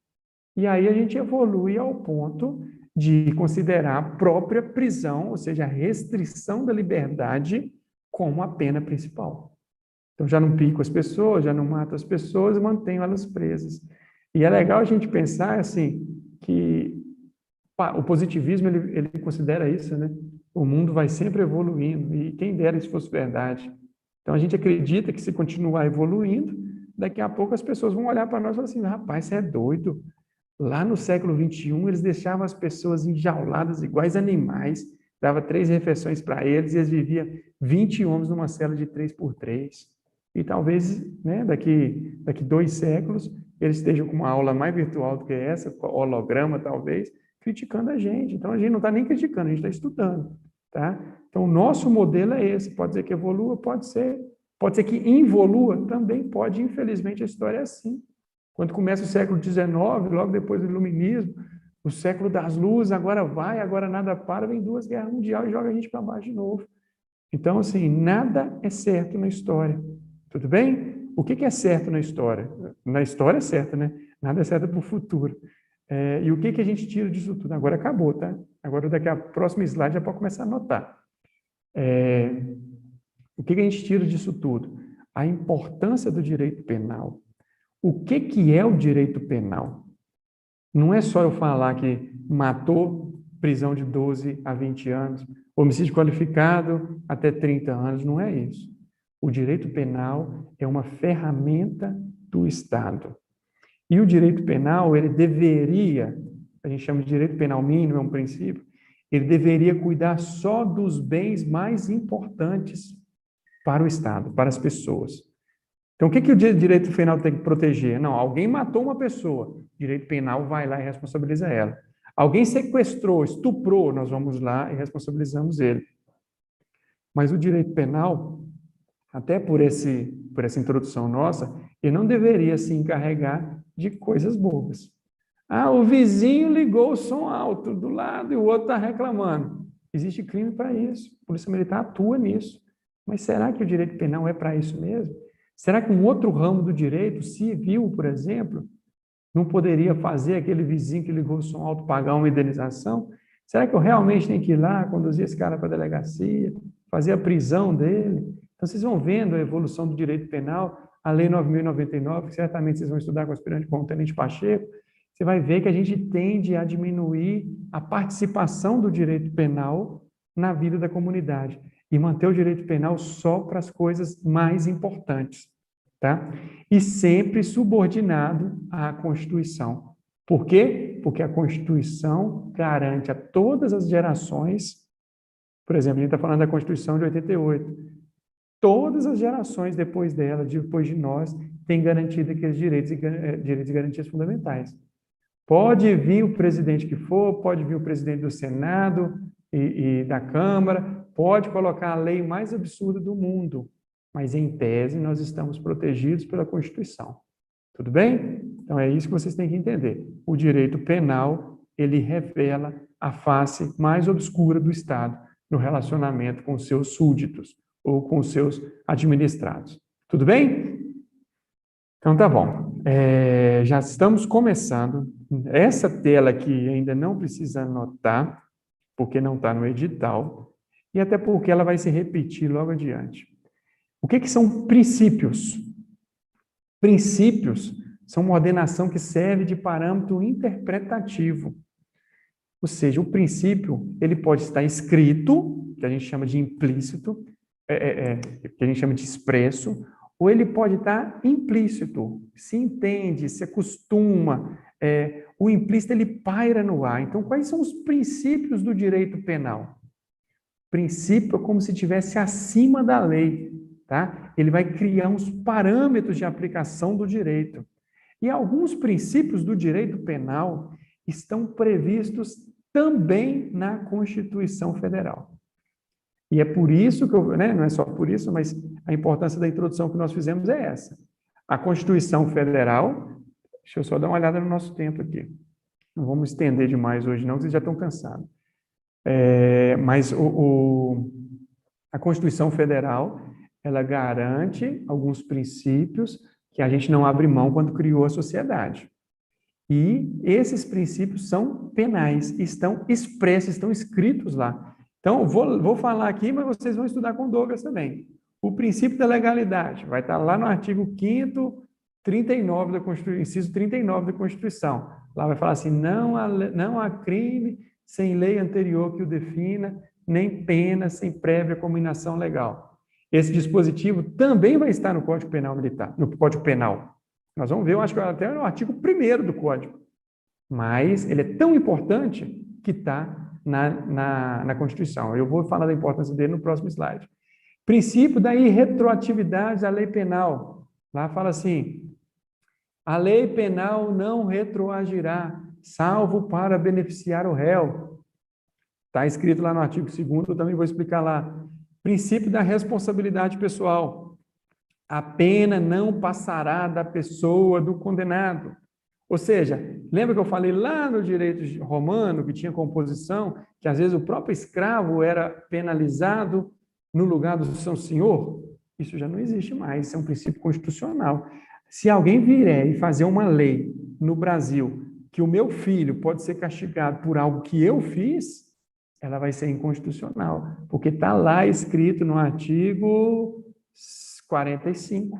E aí a gente evolui ao ponto de considerar a própria prisão, ou seja, a restrição da liberdade, como a pena principal. Então, já não pico as pessoas, já não mato as pessoas, mantenho elas presas. E é legal a gente pensar, assim, que o positivismo, ele considera isso, né? O mundo vai sempre evoluindo, e quem dera isso fosse verdade. Então, a gente acredita que se continuar evoluindo, daqui a pouco as pessoas vão olhar para nós e falar assim, rapaz, você é doido. Lá no século XXI, eles deixavam as pessoas enjauladas iguais animais, dava 3 refeições para eles e eles viviam 20 homens numa cela de 3x3. E talvez, né, daqui 2 séculos, eles estejam com uma aula mais virtual do que essa, holograma talvez, criticando a gente. Então, a gente não está nem criticando, a gente está estudando. Tá? Então, o nosso modelo é esse. Pode ser que evolua, pode ser que involua, também pode. Infelizmente, a história é assim. Quando começa o século XIX, logo depois do Iluminismo, o século das luzes, agora nada para, vem 2 guerras mundiais e joga a gente para baixo de novo. Então, assim, nada é certo na história. Tudo bem? O que é certo na história? Na história é certo, né? Nada é certo para o futuro. E o que a gente tira disso tudo? Agora acabou, tá? Agora, daqui a próxima slide, já pode começar a anotar. O que a gente tira disso tudo? A importância do direito penal. O que é o direito penal? Não é só eu falar que matou, prisão de 12 a 20 anos, homicídio qualificado até 30 anos, não é isso. O direito penal é uma ferramenta do Estado. E o direito penal, ele deveria, a gente chama de direito penal mínimo, é um princípio, ele deveria cuidar só dos bens mais importantes para o Estado, para as pessoas. Então, o que o direito penal tem que proteger? Não, alguém matou uma pessoa, o direito penal vai lá e responsabiliza ela. Alguém sequestrou, estuprou, nós vamos lá e responsabilizamos ele. Mas o direito penal, até por essa introdução nossa, ele não deveria se encarregar de coisas bobas. O vizinho ligou o som alto do lado e o outro está reclamando. Existe crime para isso. A Polícia Militar atua nisso. Mas será que o direito penal é para isso mesmo? Será que um outro ramo do direito, civil, por exemplo, não poderia fazer aquele vizinho que ligou o som alto pagar uma indenização? Será que eu realmente tenho que ir lá, conduzir esse cara para a delegacia, fazer a prisão dele? Então, vocês vão vendo a evolução do direito penal, a Lei 9.099, que certamente vocês vão estudar com o aspirante com o Tenente Pacheco, você vai ver que a gente tende a diminuir a participação do direito penal na vida da comunidade e manter o direito penal só para as coisas mais importantes, tá? E sempre subordinado à Constituição. Por quê? Porque a Constituição garante a todas as gerações, por exemplo, a gente está falando da Constituição de 88, todas as gerações depois dela, depois de nós, têm garantido aqueles direitos e garantias fundamentais. Pode vir o presidente que for, pode vir o presidente do Senado e da Câmara, pode colocar a lei mais absurda do mundo, mas, em tese, nós estamos protegidos pela Constituição. Tudo bem? Então, é isso que vocês têm que entender. O direito penal, ele revela a face mais obscura do Estado no relacionamento com seus súditos ou com seus administrados. Tudo bem? Então, tá bom. Já estamos começando. Essa tela aqui ainda não precisa anotar, porque não está no edital, e até porque ela vai se repetir logo adiante. O que são princípios? Princípios são uma ordenação que serve de parâmetro interpretativo. Ou seja, o princípio, ele pode estar escrito, que a gente chama de implícito, que a gente chama de expresso, ou ele pode estar implícito, se entende, se acostuma, o implícito ele paira no ar. Então, quais são os princípios do direito penal? O princípio é como se estivesse acima da lei, tá? Ele vai criar uns parâmetros de aplicação do direito. E alguns princípios do direito penal estão previstos também na Constituição Federal. E é por isso que não é só por isso, mas a importância da introdução que nós fizemos é essa. A Constituição Federal, deixa eu só dar uma olhada no nosso tempo aqui. Não vamos estender demais hoje não, vocês já estão cansados. Mas a Constituição Federal, ela garante alguns princípios que a gente não abre mão quando criou a sociedade. E esses princípios são penais, estão expressos, estão escritos lá. Então, vou falar aqui, mas vocês vão estudar com o Douglas também. O princípio da legalidade vai estar lá no artigo 5º, 39 da Constituição, inciso 39 da Constituição. Lá vai falar assim, não há crime sem lei anterior que o defina, nem pena sem prévia cominação legal. Esse dispositivo também vai estar no Código Penal Militar, no Código Penal. Nós vamos ver, eu acho que até no artigo 1º do Código. Mas ele é tão importante que está na Constituição. Eu vou falar da importância dele no próximo slide. Princípio da irretroatividade da lei penal. Lá fala assim: a lei penal não retroagirá, salvo para beneficiar o réu. Está escrito lá no artigo 2º, eu também vou explicar lá. Princípio da responsabilidade pessoal. A pena não passará da pessoa do condenado. Ou seja, lembra que eu falei lá no direito romano, que tinha composição, que às vezes o próprio escravo era penalizado no lugar do seu senhor? Isso já não existe mais, isso é um princípio constitucional. Se alguém vier e fazer uma lei no Brasil que o meu filho pode ser castigado por algo que eu fiz, ela vai ser inconstitucional, porque está lá escrito no artigo 45,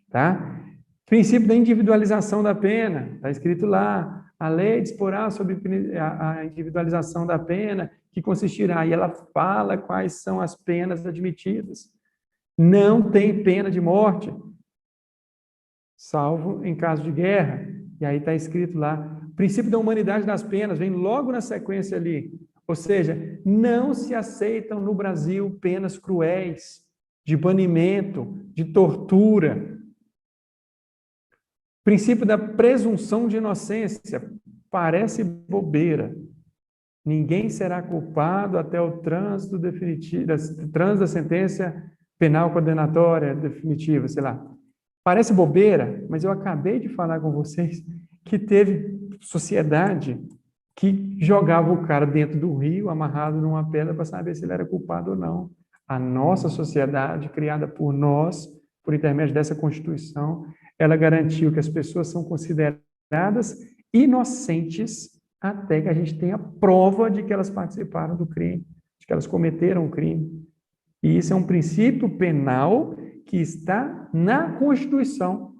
tá? Princípio da individualização da pena, está escrito lá, a lei disporá sobre a individualização da pena, que consistirá, e ela fala quais são as penas admitidas. Não tem pena de morte, salvo em caso de guerra, e aí está escrito lá, princípio da humanidade das penas, vem logo na sequência ali, ou seja, não se aceitam no Brasil penas cruéis, de banimento, de tortura. Princípio da presunção de inocência, parece bobeira. Ninguém será culpado até o trânsito definitivo, trânsito da sentença penal condenatória definitiva, sei lá. Parece bobeira, mas eu acabei de falar com vocês que teve sociedade que jogava o cara dentro do rio, amarrado numa pedra, para saber se ele era culpado ou não. A nossa sociedade, criada por nós, por intermédio dessa Constituição, ela garantiu que as pessoas são consideradas inocentes até que a gente tenha prova de que elas participaram do crime, de que elas cometeram o crime. E isso é um princípio penal que está na Constituição.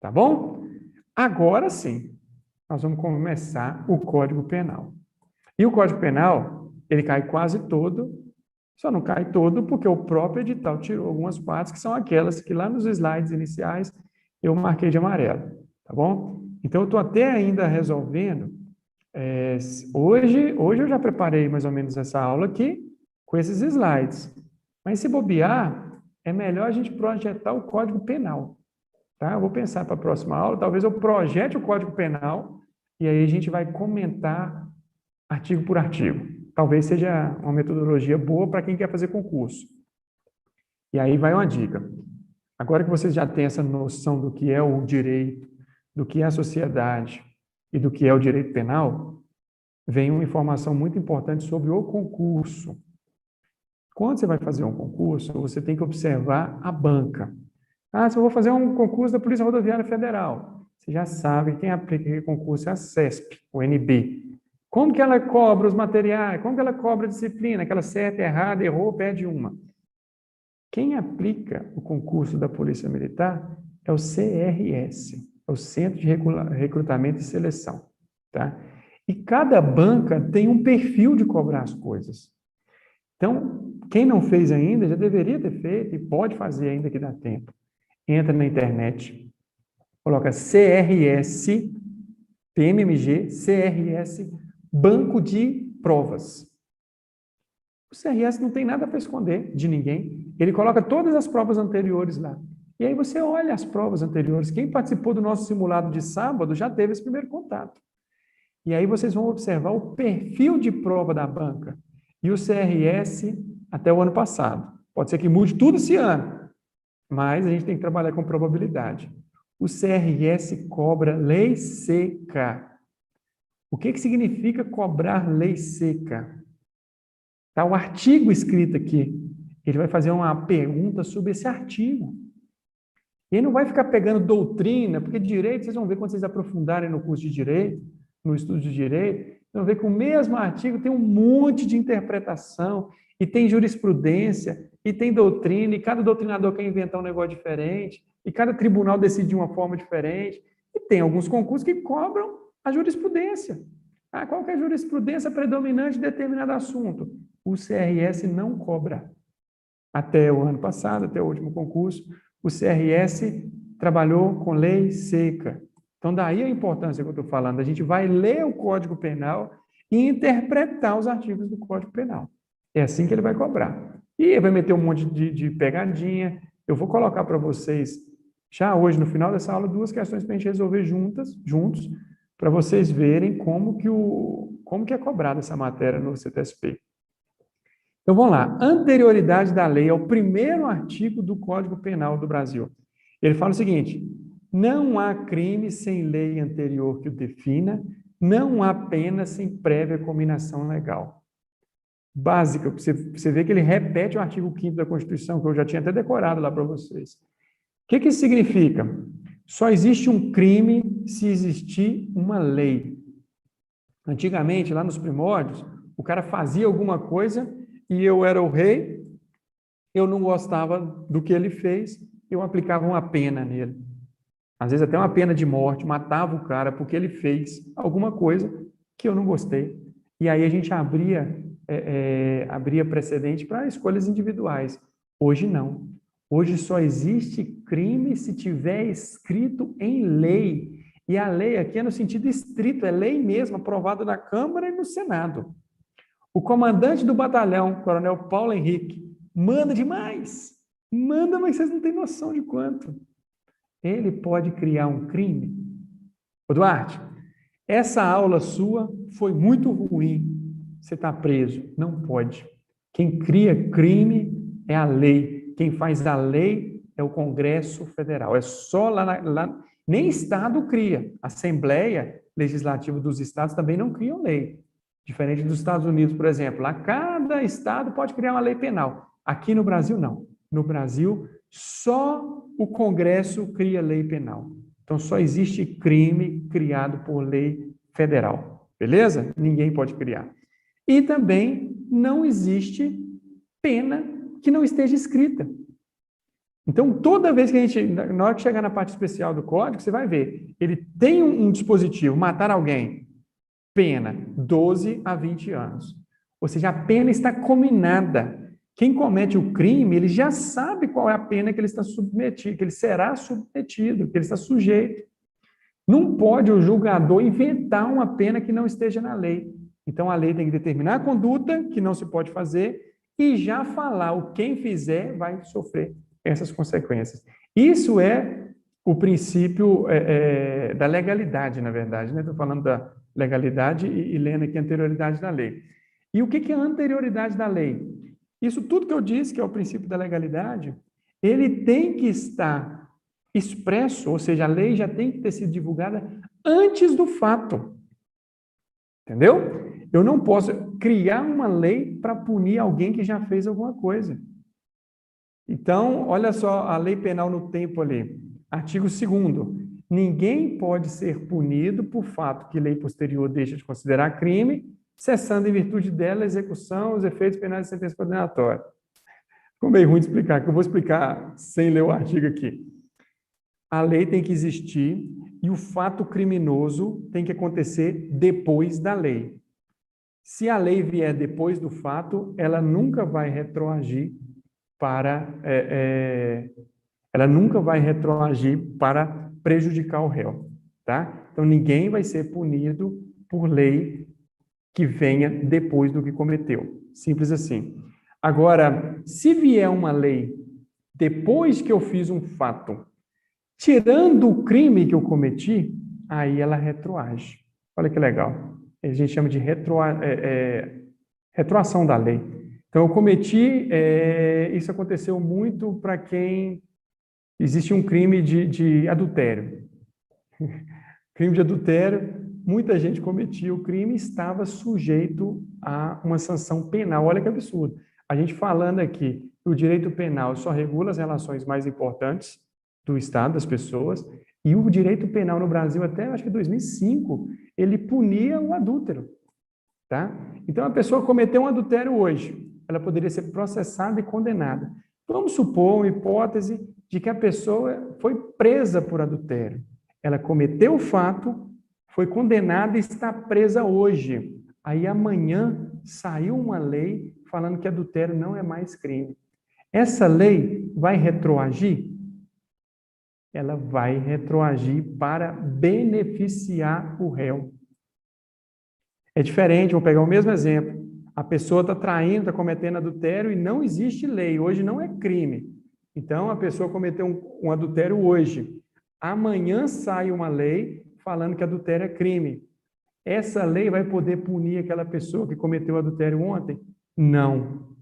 Tá bom? Agora sim, nós vamos começar o Código Penal. E o Código Penal, ele cai quase todo, só não cai todo porque o próprio edital tirou algumas partes que são aquelas que lá nos slides iniciais eu marquei de amarelo, tá bom? Então, eu estou até ainda resolvendo. Hoje eu já preparei mais ou menos essa aula aqui com esses slides. Mas se bobear, é melhor a gente projetar o Código Penal. Tá? Eu vou pensar para a próxima aula, talvez eu projete o Código Penal e aí a gente vai comentar artigo por artigo. Talvez seja uma metodologia boa para quem quer fazer concurso. E aí vai uma dica. Agora que vocês já têm essa noção do que é o direito, do que é a sociedade e do que é o direito penal, vem uma informação muito importante sobre o concurso. Quando você vai fazer um concurso, você tem que observar a banca. Se eu vou fazer um concurso da Polícia Rodoviária Federal, você já sabe que quem aplica aquele concurso é a CESP, o NB. Como que ela cobra os materiais? Como que ela cobra a disciplina? Aquela certa, errada, errou, perde uma. Quem aplica o concurso da Polícia Militar é o CRS, é o Centro de Recrutamento e Seleção. Tá? E cada banca tem um perfil de cobrar as coisas. Então, quem não fez ainda, já deveria ter feito e pode fazer ainda que dá tempo. Entra na internet, coloca CRS, PMMG, CRS, Banco de Provas. O CRS não tem nada para esconder de ninguém. Ele coloca todas as provas anteriores lá. E aí você olha as provas anteriores. Quem participou do nosso simulado de sábado já teve esse primeiro contato. E aí vocês vão observar o perfil de prova da banca. E o CRS até o ano passado. Pode ser que mude tudo esse ano, mas a gente tem que trabalhar com probabilidade. O CRS cobra lei seca. O que significa cobrar lei seca? Está o artigo escrito aqui. Ele vai fazer uma pergunta sobre esse artigo. E ele não vai ficar pegando doutrina, porque direito, vocês vão ver quando vocês aprofundarem no curso de direito, no estudo de direito, vocês vão ver que o mesmo artigo tem um monte de interpretação, e tem jurisprudência, e tem doutrina, e cada doutrinador quer inventar um negócio diferente, e cada tribunal decide de uma forma diferente, e tem alguns concursos que cobram a jurisprudência. Qual que é a jurisprudência predominante de determinado assunto? O CRS não cobra. Até o ano passado, até o último concurso, o CRS trabalhou com lei seca. Então, daí a importância que eu estou falando. A gente vai ler o Código Penal e interpretar os artigos do Código Penal. É assim que ele vai cobrar. E ele vai meter um monte de pegadinha. Eu vou colocar para vocês, já hoje, no final dessa aula, 2 questões para a gente resolver juntos, para vocês verem como que é cobrada essa matéria no CTSP. Então, vamos lá. Anterioridade da lei ao primeiro artigo do Código Penal do Brasil. Ele fala o seguinte: não há crime sem lei anterior que o defina, não há pena sem prévia cominação legal. Básica, você vê que ele repete o artigo 5º da Constituição, que eu já tinha até decorado lá para vocês. O que isso significa? Só existe um crime se existir uma lei. Antigamente, lá nos primórdios, o cara fazia alguma coisa e eu era o rei, eu não gostava do que ele fez, eu aplicava uma pena nele. Às vezes até uma pena de morte, matava o cara porque ele fez alguma coisa que eu não gostei. E aí a gente abria precedente para escolhas individuais. Hoje não. Hoje só existe crime se tiver escrito em lei. E a lei aqui é no sentido estrito, é lei mesmo, aprovada na Câmara e no Senado. O comandante do batalhão, Coronel Paulo Henrique, manda demais. Manda, mas vocês não têm noção de quanto. Ele pode criar um crime. Ô Duarte, essa aula sua foi muito ruim. Você está preso. Não pode. Quem cria crime é a lei. Quem faz a lei é o Congresso Federal. É só lá. Nem Estado cria. A Assembleia Legislativa dos Estados também não criam lei. Diferente dos Estados Unidos, por exemplo. Lá cada Estado pode criar uma lei penal. Aqui no Brasil, não. No Brasil, só o Congresso cria lei penal. Então, só existe crime criado por lei federal. Beleza? Ninguém pode criar. E também não existe pena que não esteja escrita. Então, toda vez que a gente, na hora que chegar na parte especial do código, você vai ver, ele tem um dispositivo, matar alguém, pena, 12 a 20 anos. Ou seja, a pena está combinada. Quem comete o crime, ele já sabe qual é a pena que ele está submetido, que ele será submetido, que ele está sujeito. Não pode o julgador inventar uma pena que não esteja na lei. Então, a lei tem que determinar a conduta que não se pode fazer e já falar o quem fizer vai sofrer essas consequências. Isso é o princípio da legalidade, na verdade. Estou falando da legalidade e lendo aqui a anterioridade da lei. E o que é a anterioridade da lei? Isso tudo que eu disse, que é o princípio da legalidade, ele tem que estar expresso, ou seja, a lei já tem que ter sido divulgada antes do fato. Entendeu? Eu não posso criar uma lei para punir alguém que já fez alguma coisa. Então, olha só a lei penal no tempo ali. Artigo 2º. Ninguém pode ser punido por fato que lei posterior deixa de considerar crime, cessando em virtude dela a execução, os efeitos penais de sentença condenatória. Ficou meio ruim de explicar, que eu vou explicar sem ler o artigo aqui. A lei tem que existir e o fato criminoso tem que acontecer depois da lei. Se a lei vier depois do fato, ela nunca vai retroagir para prejudicar o réu, tá? Então ninguém vai ser punido por lei que venha depois do que cometeu. Simples assim. Agora, se vier uma lei depois que eu fiz um fato, tirando o crime que eu cometi, aí ela retroage. Olha que legal. A gente chama de retroação da lei. Então, eu cometi, isso aconteceu muito para quem existe um crime de adultério. Crime de adultério, muita gente cometia o crime e estava sujeito a uma sanção penal. Olha que absurdo. A gente falando aqui que o direito penal só regula as relações mais importantes do Estado, das pessoas, e o direito penal no Brasil, até acho que 2005, ele punia o adúltero. Tá? Então, a pessoa cometeu um adultério hoje, ela poderia ser processada e condenada. Vamos supor uma hipótese de que a pessoa foi presa por adultério. Ela cometeu o fato, foi condenada e está presa hoje. Aí, amanhã, saiu uma lei falando que adultério não é mais crime. Essa lei vai retroagir? Ela vai retroagir para beneficiar o réu. É diferente, vou pegar o mesmo exemplo. A pessoa está traindo, está cometendo adultério e não existe lei. Hoje não é crime. Então, a pessoa cometeu um adultério hoje. Amanhã sai uma lei falando que adultério é crime. Essa lei vai poder punir aquela pessoa que cometeu adultério ontem? Não.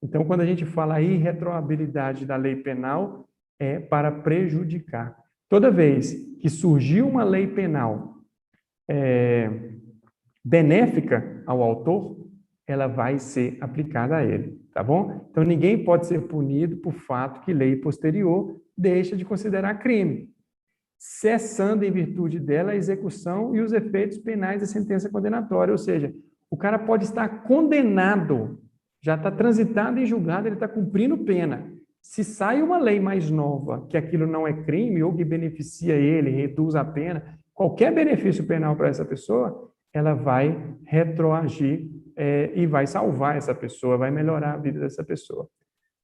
Então, quando a gente fala a irretroabilidade da lei penal, é para prejudicar. Toda vez que surgiu uma lei penal benéfica ao autor, ela vai ser aplicada a ele, tá bom? Então, ninguém pode ser punido por fato que lei posterior deixa de considerar crime, cessando em virtude dela a execução e os efeitos penais da sentença condenatória, ou seja, o cara pode estar condenado, já está transitado em julgado, ele está cumprindo pena. Se sai uma lei mais nova, que aquilo não é crime, ou que beneficia ele, reduz a pena, qualquer benefício penal para essa pessoa, ela vai retroagir e vai salvar essa pessoa, vai melhorar a vida dessa pessoa.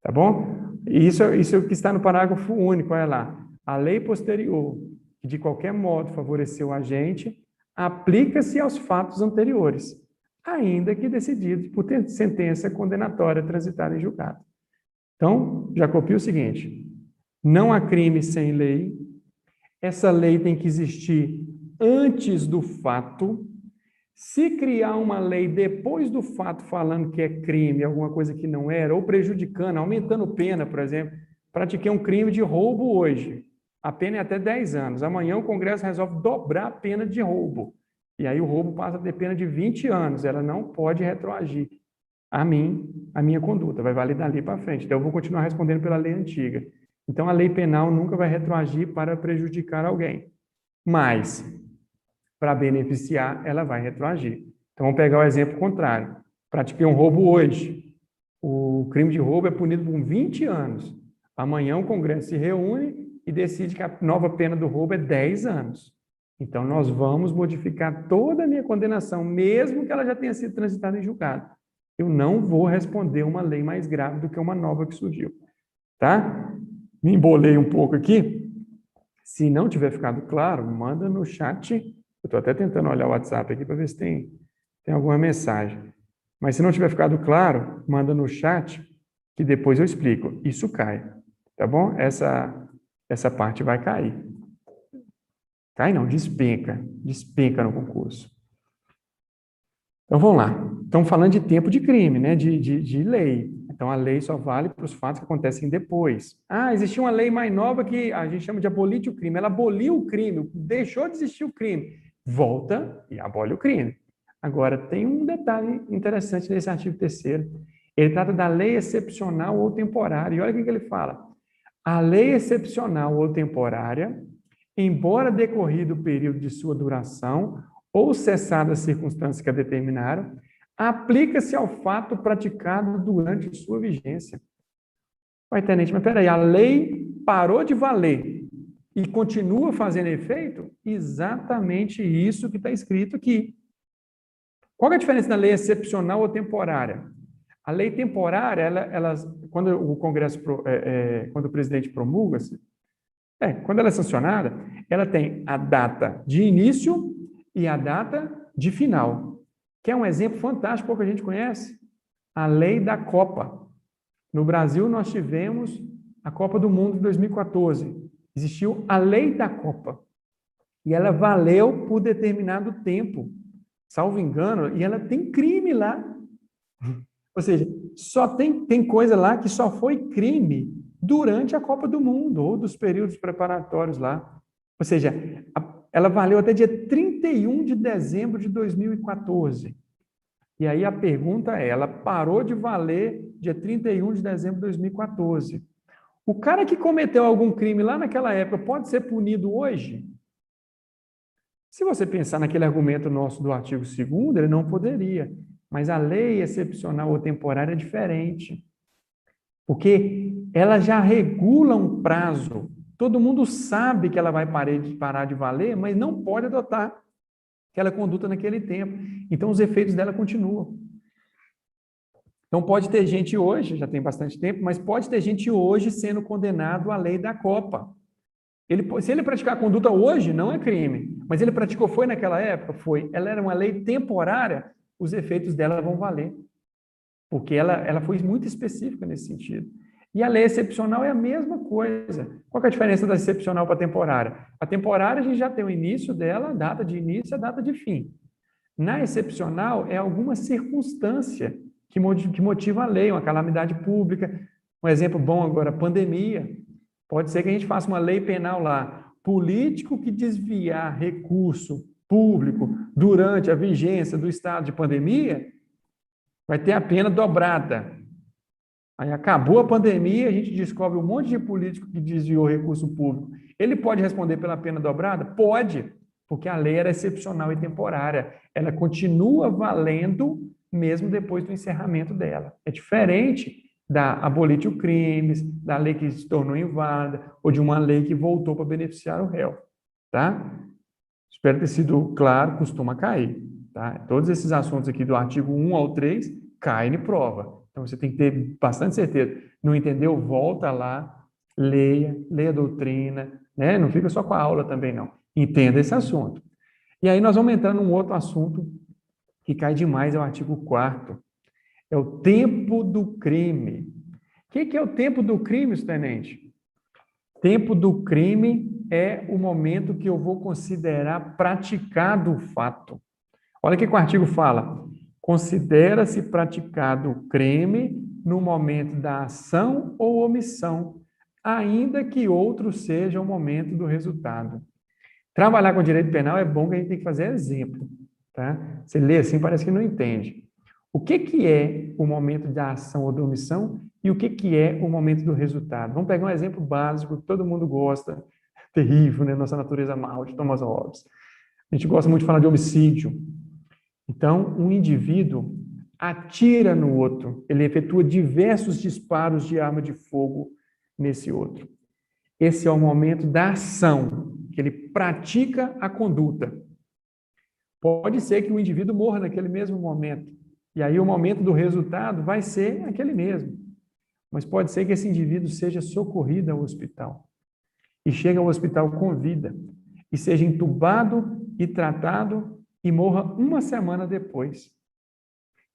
Tá bom? Isso que está no parágrafo único, olha lá. A lei posterior, que de qualquer modo favoreceu o agente, aplica-se aos fatos anteriores, ainda que decididos por sentença condenatória transitada em julgado. Então, já copia o seguinte: não há crime sem lei, essa lei tem que existir antes do fato. Se criar uma lei depois do fato falando que é crime, alguma coisa que não era, ou prejudicando, aumentando pena, por exemplo, pratiquei um crime de roubo hoje, a pena é até 10 anos. Amanhã o Congresso resolve dobrar a pena de roubo. E aí o roubo passa a ter pena de 20 anos. Ela não pode retroagir a minha conduta. Vai valer dali para frente. Então eu vou continuar respondendo pela lei antiga. Então a lei penal nunca vai retroagir para prejudicar alguém. Mas, para beneficiar, ela vai retroagir. Então vamos pegar o exemplo contrário. Pratiquei um roubo hoje. O crime de roubo é punido por 20 anos. Amanhã o Congresso se reúne e decide que a nova pena do roubo é 10 anos. Então, nós vamos modificar toda a minha condenação, mesmo que ela já tenha sido transitada em julgado. Eu não vou responder uma lei mais grave do que uma nova que surgiu. Tá? Me embolei um pouco aqui. Se não tiver ficado claro, manda no chat. Eu estou até tentando olhar o WhatsApp aqui para ver se tem alguma mensagem. Mas se não tiver ficado claro, manda no chat, que depois eu explico. Isso cai. Tá bom? Essa parte vai cair. Cai não, despenca. Despenca no concurso. Então, vamos lá. Estamos falando de tempo de crime, né? De lei. Então, a lei só vale para os fatos que acontecem depois. Ah, existia uma lei mais nova que a gente chama de abolite o crime. Ela aboliu o crime, deixou de existir o crime. Volta e abole o crime. Agora, tem um detalhe interessante nesse artigo 3º. Ele trata da lei excepcional ou temporária. E olha o que ele fala. A lei excepcional ou temporária, embora decorrido o período de sua duração ou cessadas as circunstâncias que a determinaram, aplica-se ao fato praticado durante sua vigência. Vai, tenente, mas peraí, a lei parou de valer e continua fazendo efeito? Exatamente isso que está escrito aqui. Qual é a diferença da lei excepcional ou temporária? A lei temporária, quando o Congresso, quando o presidente promulga, quando ela é sancionada, ela tem a data de início e a data de final. Que é um exemplo fantástico, pouco a gente conhece. A lei da Copa. No Brasil, nós tivemos a Copa do Mundo de 2014. Existiu a lei da Copa. E ela valeu por determinado tempo, salvo engano, e ela tem crime lá. Ou seja, só tem coisa lá que só foi crime durante a Copa do Mundo, ou dos períodos preparatórios lá. Ou seja, ela valeu até dia 31 de dezembro de 2014. E aí a pergunta é, ela parou de valer dia 31 de dezembro de 2014. O cara que cometeu algum crime lá naquela época pode ser punido hoje? Se você pensar naquele argumento nosso do artigo 2º, ele não poderia. Mas a lei excepcional ou temporária é diferente. Porque ela já regula um prazo. Todo mundo sabe que ela vai parar de valer, mas não pode adotar aquela conduta naquele tempo. Então, os efeitos dela continuam. Então, pode ter gente hoje, já tem bastante tempo, mas pode ter gente hoje sendo condenado à lei da Copa. Se ele praticar a conduta hoje, não é crime. Mas ele praticou, foi naquela época? Foi. Ela era uma lei temporária, os efeitos dela vão valer. Porque ela foi muito específica nesse sentido. E a lei excepcional é a mesma coisa. Qual que é a diferença da excepcional para a temporária? A temporária, a gente já tem o início dela, a data de início e a data de fim. Na excepcional, é alguma circunstância que motiva a lei, uma calamidade pública. Um exemplo bom agora, pandemia. Pode ser que a gente faça uma lei penal lá. Político que desviar recurso público durante a vigência do estado de pandemia vai ter a pena dobrada. Aí acabou a pandemia, a gente descobre um monte de político que desviou recurso público. Ele pode responder pela pena dobrada? Pode, porque a lei era excepcional e temporária. Ela continua valendo mesmo depois do encerramento dela. É diferente da abolitio crimes, da lei que se tornou inválida, ou de uma lei que voltou para beneficiar o réu. Tá? Espero ter sido claro, costuma cair. Tá? Todos esses assuntos aqui do artigo 1 ao 3 caem em prova. Então, você tem que ter bastante certeza. Não entendeu? Volta lá, leia a doutrina, né? Não fica só com a aula também, não. Entenda esse assunto. E aí nós vamos entrar num outro assunto que cai demais, é o artigo 4º. É o tempo do crime. O que é o tempo do crime, tenente? Tempo do crime é o momento que eu vou considerar praticado o fato. Olha o que o artigo fala. Considera-se praticado o crime no momento da ação ou omissão, ainda que outro seja o momento do resultado. Trabalhar com direito penal é bom que a gente tem que fazer exemplo. Tá? Você lê assim, parece que não entende. O que é o momento da ação ou da omissão e o que é o momento do resultado? Vamos pegar um exemplo básico que todo mundo gosta, terrível, né? Nossa natureza mal, de Thomas Hobbes. A gente gosta muito de falar de homicídio. Então, um indivíduo atira no outro, ele efetua diversos disparos de arma de fogo nesse outro. Esse é o momento da ação, que ele pratica a conduta. Pode ser que o indivíduo morra naquele mesmo momento, e aí o momento do resultado vai ser aquele mesmo. Mas pode ser que esse indivíduo seja socorrido ao hospital, e chegue ao hospital com vida, e seja entubado e tratado e morra uma semana depois.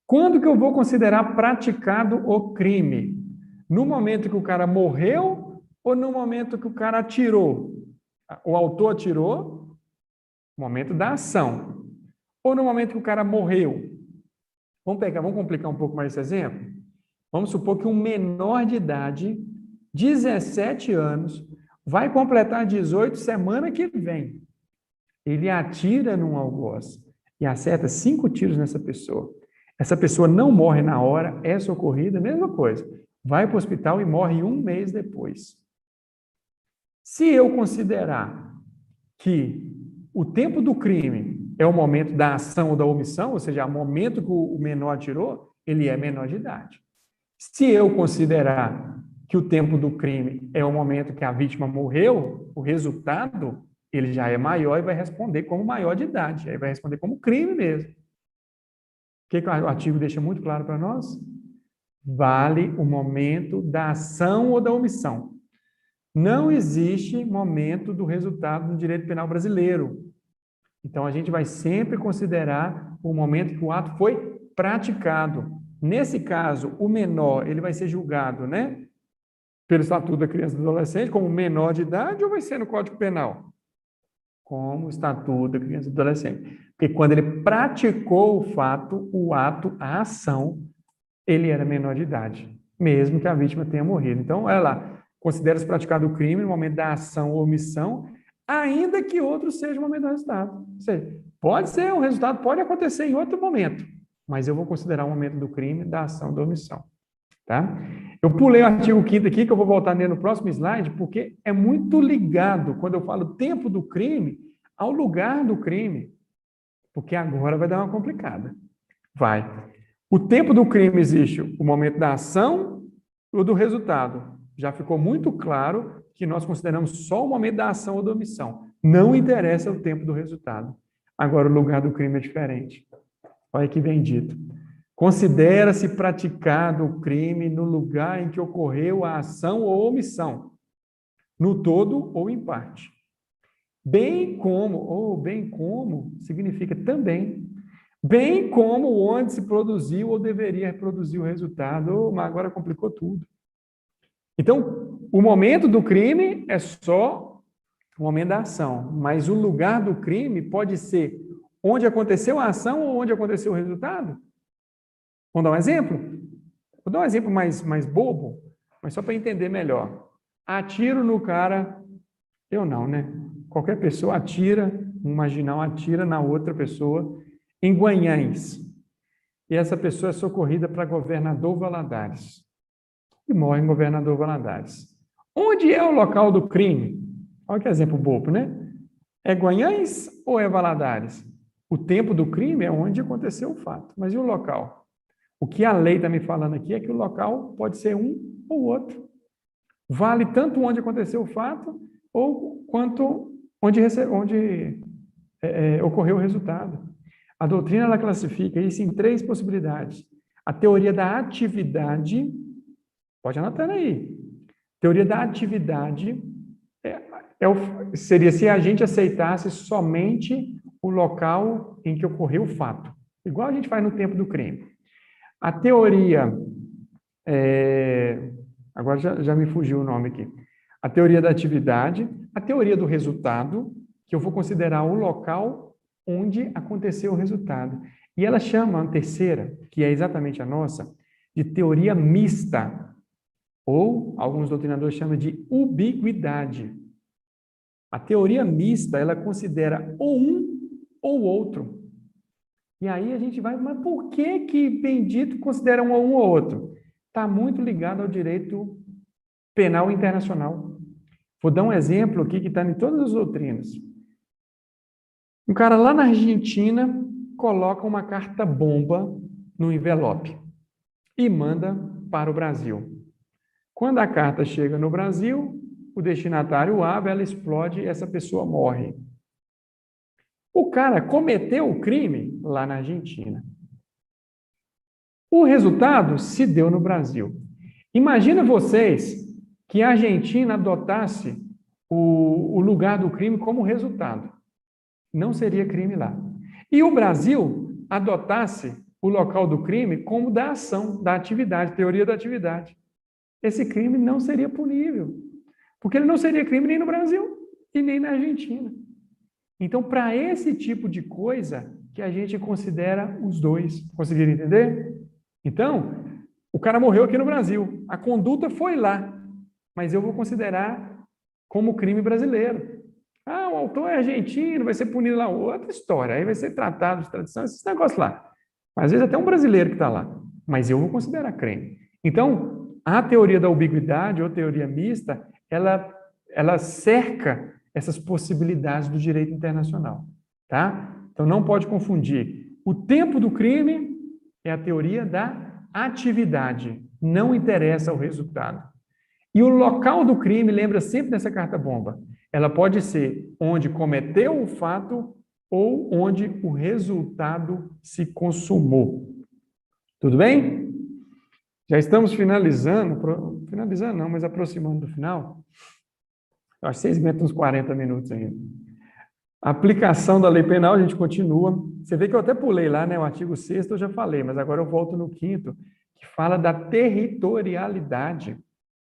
Quando que eu vou considerar praticado o crime? No momento que o cara morreu ou no momento que o cara atirou? O autor atirou, momento da ação. Ou no momento que o cara morreu? Vamos complicar um pouco mais esse exemplo? Vamos supor que um menor de idade, 17 anos, vai completar 18 semana que vem. Ele atira num algoz e acerta 5 tiros nessa pessoa. Essa pessoa não morre na hora, é socorrida, mesma coisa. Vai para o hospital e morre 1 mês depois. Se eu considerar que o tempo do crime é o momento da ação ou da omissão, ou seja, o momento que o menor atirou, ele é menor de idade. Se eu considerar que o tempo do crime é o momento que a vítima morreu, o resultado, ele já é maior e vai responder como maior de idade, aí vai responder como crime mesmo. O que o artigo deixa muito claro para nós? Vale o momento da ação ou da omissão. Não existe momento do resultado no direito penal brasileiro. Então, a gente vai sempre considerar o momento que o ato foi praticado. Nesse caso, o menor, ele vai ser julgado, né, pelo Estatuto da Criança e do Adolescente, como menor de idade, ou vai ser no Código Penal? Como o Estatuto da Criança e do Adolescente. Porque quando ele praticou o fato, o ato, a ação, ele era menor de idade, mesmo que a vítima tenha morrido. Então, olha lá, considera-se praticado o crime no momento da ação ou omissão, ainda que outro seja o momento do resultado. Ou seja, pode ser, o resultado pode acontecer em outro momento, mas eu vou considerar o momento do crime, da ação, da omissão. Tá? Eu pulei o artigo 5º aqui, que eu vou voltar nele no próximo slide, porque é muito ligado, quando eu falo tempo do crime, ao lugar do crime. Porque agora vai dar uma complicada. Vai. O tempo do crime existe o momento da ação ou do resultado. Já ficou muito claro que nós consideramos só o momento da ação ou da omissão. Não interessa o tempo do resultado. Agora, o lugar do crime é diferente. Olha que bem dito. Considera-se praticado o crime no lugar em que ocorreu a ação ou omissão. no todo ou em parte. Bem como significa também. Bem como onde se produziu ou deveria reproduzir o resultado, mas agora complicou tudo. Então, o momento do crime é só o momento da ação, mas o lugar do crime pode ser onde aconteceu a ação ou onde aconteceu o resultado. Vamos dar um exemplo? Vou dar um exemplo mais bobo, mas só para entender melhor. Atiro no cara, eu não, né? Qualquer pessoa atira, um marginal atira na outra pessoa em Guanhães. E essa pessoa é socorrida para governador Valadares. E morre em governador Valadares. Onde é o local do crime? Olha que exemplo bobo, né? É Guanhães ou é Valadares? O tempo do crime é onde aconteceu o fato. Mas e o local? O que a lei está me falando aqui é que o local pode ser um ou outro. Vale tanto onde aconteceu o fato ou quanto onde ocorreu o resultado. A doutrina ela classifica isso em 3 possibilidades. A teoria da atividade, pode anotar aí. Teoria da atividade seria se a gente aceitasse somente o local em que ocorreu o fato, igual a gente faz no tempo do crime. A teoria, agora já me fugiu o nome aqui. A teoria da atividade, a teoria do resultado, que eu vou considerar o local onde aconteceu o resultado. E ela chama a terceira, que é exatamente a nossa, de teoria mista, ou alguns doutrinadores chamam de ubiquidade. A teoria mista, ela considera ou um ou outro. E aí a gente vai, mas por que bendito considera um ou outro? Está muito ligado ao direito penal internacional. Vou dar um exemplo aqui que está em todas as doutrinas. Um cara lá na Argentina coloca uma carta bomba no envelope e manda para o Brasil. Quando a carta chega no Brasil, o destinatário abre, ela explode e essa pessoa morre. O cara cometeu o crime lá na Argentina. O resultado se deu no Brasil. Imagina vocês que a Argentina adotasse o lugar do crime como resultado. Não seria crime lá. E o Brasil adotasse o local do crime como da ação, da atividade, teoria da atividade. Esse crime não seria punível, porque ele não seria crime nem no Brasil e nem na Argentina. Então, para esse tipo de coisa que a gente considera os dois. Conseguiram entender? Então, o cara morreu aqui no Brasil. A conduta foi lá, mas eu vou considerar como crime brasileiro. Ah, o autor é argentino, vai ser punido lá. Outra história. Aí vai ser tratado de tradição, esses negócios lá. Às vezes até um brasileiro que está lá. Mas eu vou considerar crime. Então, a teoria da ubiquidade, ou teoria mista, ela cerca essas possibilidades do direito internacional, tá? Então, não pode confundir. O tempo do crime é a teoria da atividade, não interessa o resultado. E o local do crime, lembra sempre dessa carta-bomba, ela pode ser onde cometeu o fato ou onde o resultado se consumou. Tudo bem? Já estamos finalizando não, mas aproximando do final. Eu acho que vocês aguentam uns 40 minutos ainda. A aplicação da lei penal, a gente continua. Você vê que eu até pulei lá, né? O artigo 6º eu já falei, mas agora eu volto no 5º, que fala da territorialidade.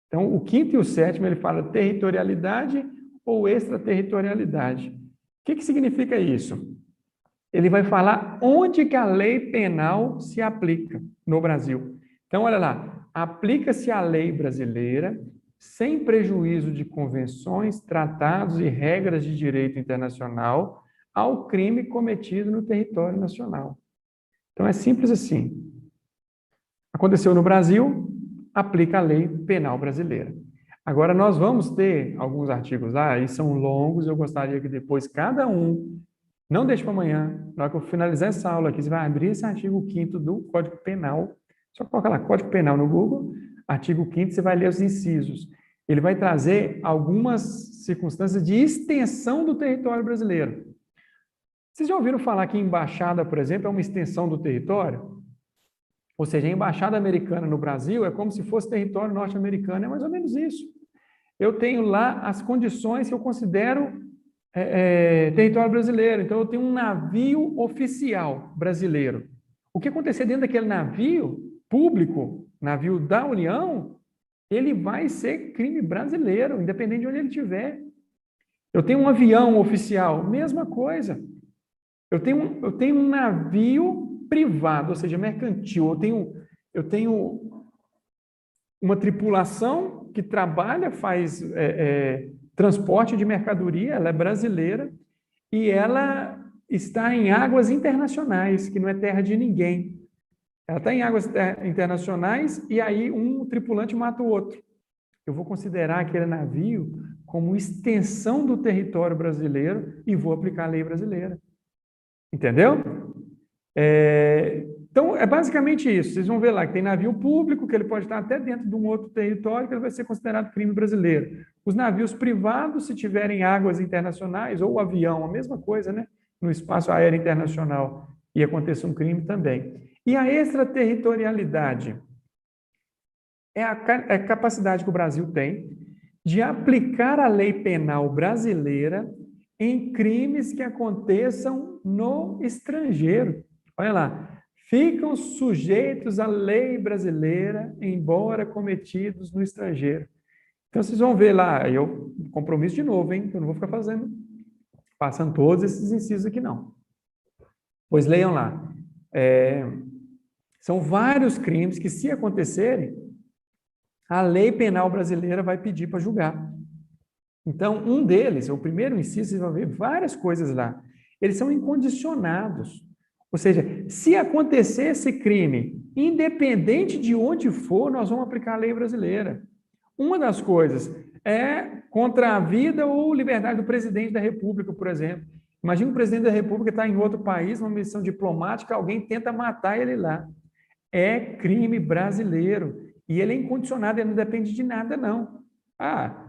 Então, o 5º e o 7º, ele fala territorialidade ou extraterritorialidade. O que significa isso? Ele vai falar onde que a lei penal se aplica no Brasil. Então, olha lá, aplica-se a lei brasileira sem prejuízo de convenções, tratados e regras de direito internacional ao crime cometido no território nacional. Então, é simples assim. Aconteceu no Brasil, aplica a lei penal brasileira. Agora, nós vamos ter alguns artigos lá, e são longos, eu gostaria que depois cada um, não deixe para amanhã, na hora que eu finalizar essa aula aqui, você vai abrir esse artigo 5º do Código Penal, só coloca lá, Código Penal no Google, artigo 5º, você vai ler os incisos. Ele vai trazer algumas circunstâncias de extensão do território brasileiro. Vocês já ouviram falar que embaixada, por exemplo, é uma extensão do território? Ou seja, a embaixada americana no Brasil é como se fosse território norte-americano, é mais ou menos isso. eu tenho lá as condições que eu considero território brasileiro. Então, eu tenho um navio oficial brasileiro. O que acontecer dentro daquele navio público, navio da União, ele vai ser crime brasileiro, independente de onde ele estiver. Eu tenho um avião oficial, mesma coisa. Eu tenho um navio privado, ou seja, mercantil. Eu tenho uma tripulação que trabalha, faz transporte de mercadoria, ela é brasileira, e ela está em águas internacionais, que não é terra de ninguém. Ela está em águas internacionais e aí um tripulante mata o outro. Eu vou considerar aquele navio como extensão do território brasileiro e vou aplicar a lei brasileira. Entendeu? Então, é basicamente isso. Vocês vão ver lá que tem navio público, que ele pode estar até dentro de um outro território, que ele vai ser considerado crime brasileiro. Os navios privados, se tiverem águas internacionais, ou o avião, a mesma coisa, né? No espaço aéreo internacional, e aconteça um crime também. E a extraterritorialidade é a capacidade que o Brasil tem de aplicar a lei penal brasileira em crimes que aconteçam no estrangeiro. Olha lá, ficam sujeitos à lei brasileira, embora cometidos no estrangeiro. Então, vocês vão ver lá, eu compromisso de novo, hein? Eu não vou ficar passando todos esses incisos aqui, não. Pois leiam lá. São vários crimes que, se acontecerem, a lei penal brasileira vai pedir para julgar. Então, um deles, o primeiro inciso, vocês vão ver várias coisas lá. Eles são incondicionados. Ou seja, se acontecer esse crime, independente de onde for, nós vamos aplicar a lei brasileira. Uma das coisas é contra a vida ou liberdade do presidente da República, por exemplo. Imagina o presidente da República está em outro país, numa missão diplomática, alguém tenta matar ele lá. É crime brasileiro. E ele é incondicionado, ele não depende de nada, não.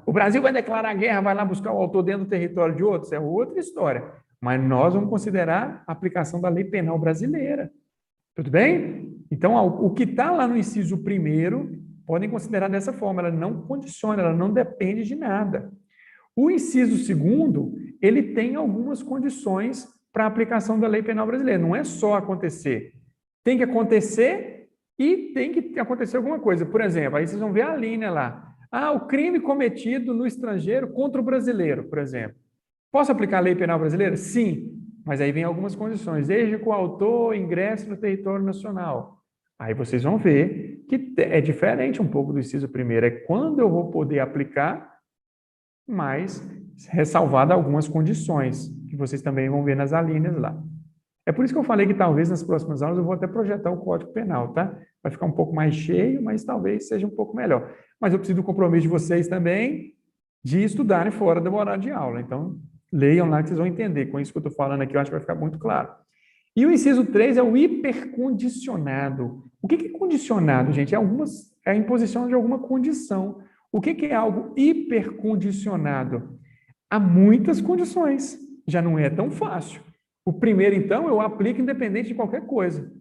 O Brasil vai declarar guerra, vai lá buscar o autor dentro do território de outros, é outra história. Mas nós vamos considerar a aplicação da lei penal brasileira. Tudo bem? Então, o que está lá no inciso primeiro, podem considerar dessa forma, ela não condiciona, ela não depende de nada. O inciso segundo, ele tem algumas condições para a aplicação da lei penal brasileira. Não é só acontecer. Tem que acontecer e tem que acontecer alguma coisa. Por exemplo, aí vocês vão ver a linha lá. O crime cometido no estrangeiro contra o brasileiro, por exemplo. Posso aplicar a lei penal brasileira? Sim, mas aí vem algumas condições. Desde que o autor ingresse no território nacional. Aí vocês vão ver que é diferente um pouco do inciso primeiro. É quando eu vou poder aplicar, mas ressalvada algumas condições, que vocês também vão ver nas alíneas lá. É por isso que eu falei que talvez nas próximas aulas eu vou até projetar o Código Penal, tá? Vai ficar um pouco mais cheio, mas talvez seja um pouco melhor. Mas eu preciso do compromisso de vocês também de estudarem fora do horário de aula. Então, leiam lá que vocês vão entender. Com isso que eu estou falando aqui, eu acho que vai ficar muito claro. E o inciso 3 é o hipercondicionado. O que é condicionado, gente? É a imposição de alguma condição. O que é algo hipercondicionado? Há muitas condições. Já não é tão fácil. O primeiro, então, eu aplico independente de qualquer coisa.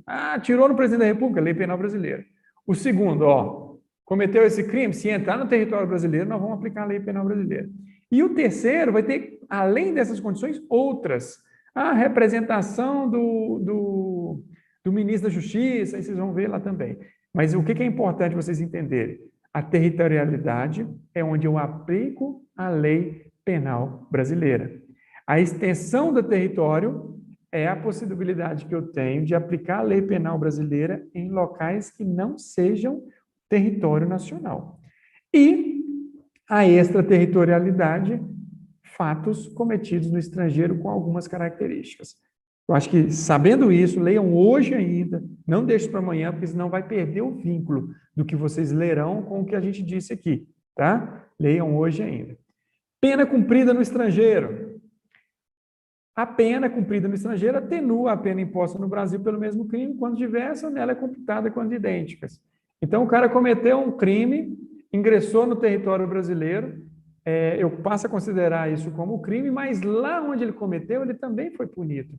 Tirou no presidente da República, lei penal brasileira. O segundo, cometeu esse crime, se entrar no território brasileiro, nós vamos aplicar a lei penal brasileira. E o terceiro vai ter, além dessas condições, outras. A representação do ministro da Justiça, aí vocês vão ver lá também. Mas o que é importante vocês entenderem? A territorialidade é onde eu aplico a lei penal brasileira. A extensão do território é a possibilidade que eu tenho de aplicar a lei penal brasileira em locais que não sejam território nacional. E a extraterritorialidade, fatos cometidos no estrangeiro com algumas características. Eu acho que, sabendo isso, leiam hoje ainda, não deixe para amanhã, porque senão vai perder o vínculo do que vocês lerão com o que a gente disse aqui, tá? Leiam hoje ainda. Pena cumprida no estrangeiro. A pena cumprida no estrangeiro atenua a pena imposta no Brasil pelo mesmo crime, quando diversa, nela é computada quando idênticas. Então, o cara cometeu um crime, ingressou no território brasileiro, eu passo a considerar isso como crime, mas lá onde ele cometeu, ele também foi punido.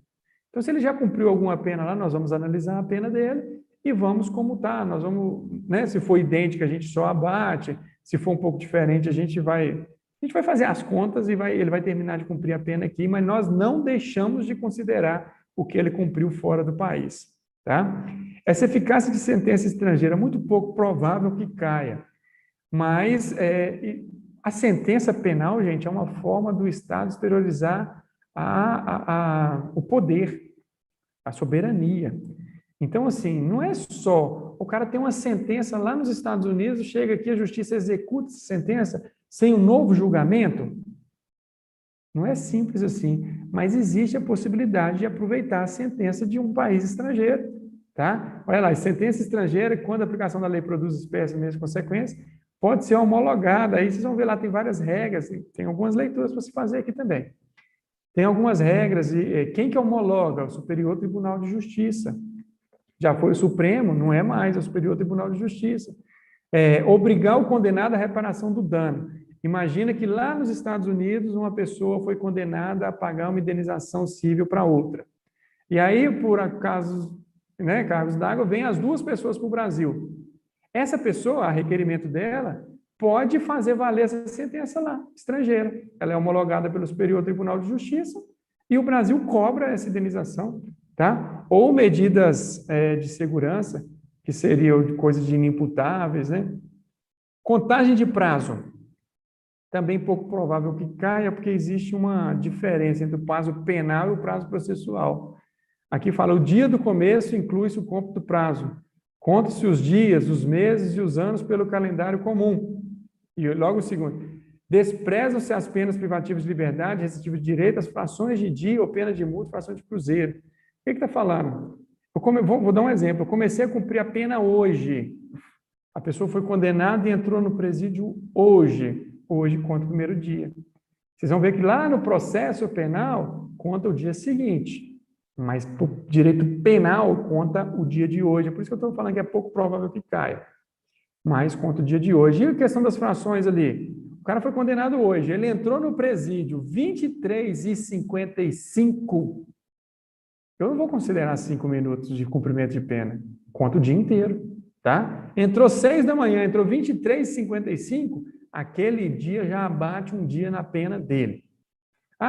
Então, se ele já cumpriu alguma pena lá, nós vamos analisar a pena dele e vamos comutar. Nós vamos, se for idêntica, a gente só abate. Se for um pouco diferente, a gente vai fazer as contas e ele vai terminar de cumprir a pena aqui, mas nós não deixamos de considerar o que ele cumpriu fora do país, tá? Essa eficácia de sentença estrangeira é muito pouco provável que caia, mas a sentença penal, gente, é uma forma do Estado exteriorizar o poder, a soberania. Então, assim, não é só o cara tem uma sentença lá nos Estados Unidos, chega aqui, a justiça executa essa sentença sem um novo julgamento. Não é simples assim, mas existe a possibilidade de aproveitar a sentença de um país estrangeiro, tá? Olha lá, sentença estrangeira, quando a aplicação da lei produz espécie e mesmas consequências, pode ser homologada. Aí vocês vão ver lá, tem várias regras, tem algumas leituras para se fazer aqui também. Tem algumas regras, e quem que homologa? O Superior Tribunal de Justiça. Já foi o Supremo, não é mais, é o Superior Tribunal de Justiça. Obrigar o condenado à reparação do dano. Imagina que lá nos Estados Unidos uma pessoa foi condenada a pagar uma indenização civil para outra. E aí, por acaso, né, cargos d'água, vêm as duas pessoas para o Brasil. Essa pessoa, a requerimento dela, pode fazer valer essa sentença lá, estrangeira. Ela é homologada pelo Superior Tribunal de Justiça e o Brasil cobra essa indenização, tá? Ou medidas de segurança, que seriam coisas de inimputáveis, né? Contagem de prazo. Também pouco provável que caia, porque existe uma diferença entre o prazo penal e o prazo processual. Aqui fala, o dia do começo inclui-se o cômputo do prazo. Conta-se os dias, os meses e os anos pelo calendário comum. E logo o segundo, desprezam-se as penas privativas de liberdade, restritivas de direito, as frações de dia ou pena de multa, frações de cruzeiro. O que está falando? Vou dar um exemplo. Eu comecei a cumprir a pena hoje. A pessoa foi condenada e entrou no presídio hoje. Hoje conta o primeiro dia. Vocês vão ver que lá no processo penal conta o dia seguinte. Mas por direito penal conta o dia de hoje. É por isso que eu estou falando que é pouco provável que caia. Mas conta o dia de hoje. E a questão das frações ali? O cara foi condenado hoje. Ele entrou no presídio 23h55. Eu não vou considerar 5 minutos de cumprimento de pena. Conta o dia inteiro, tá? Entrou 6 da manhã, entrou 23h55, aquele dia já abate um dia na pena dele.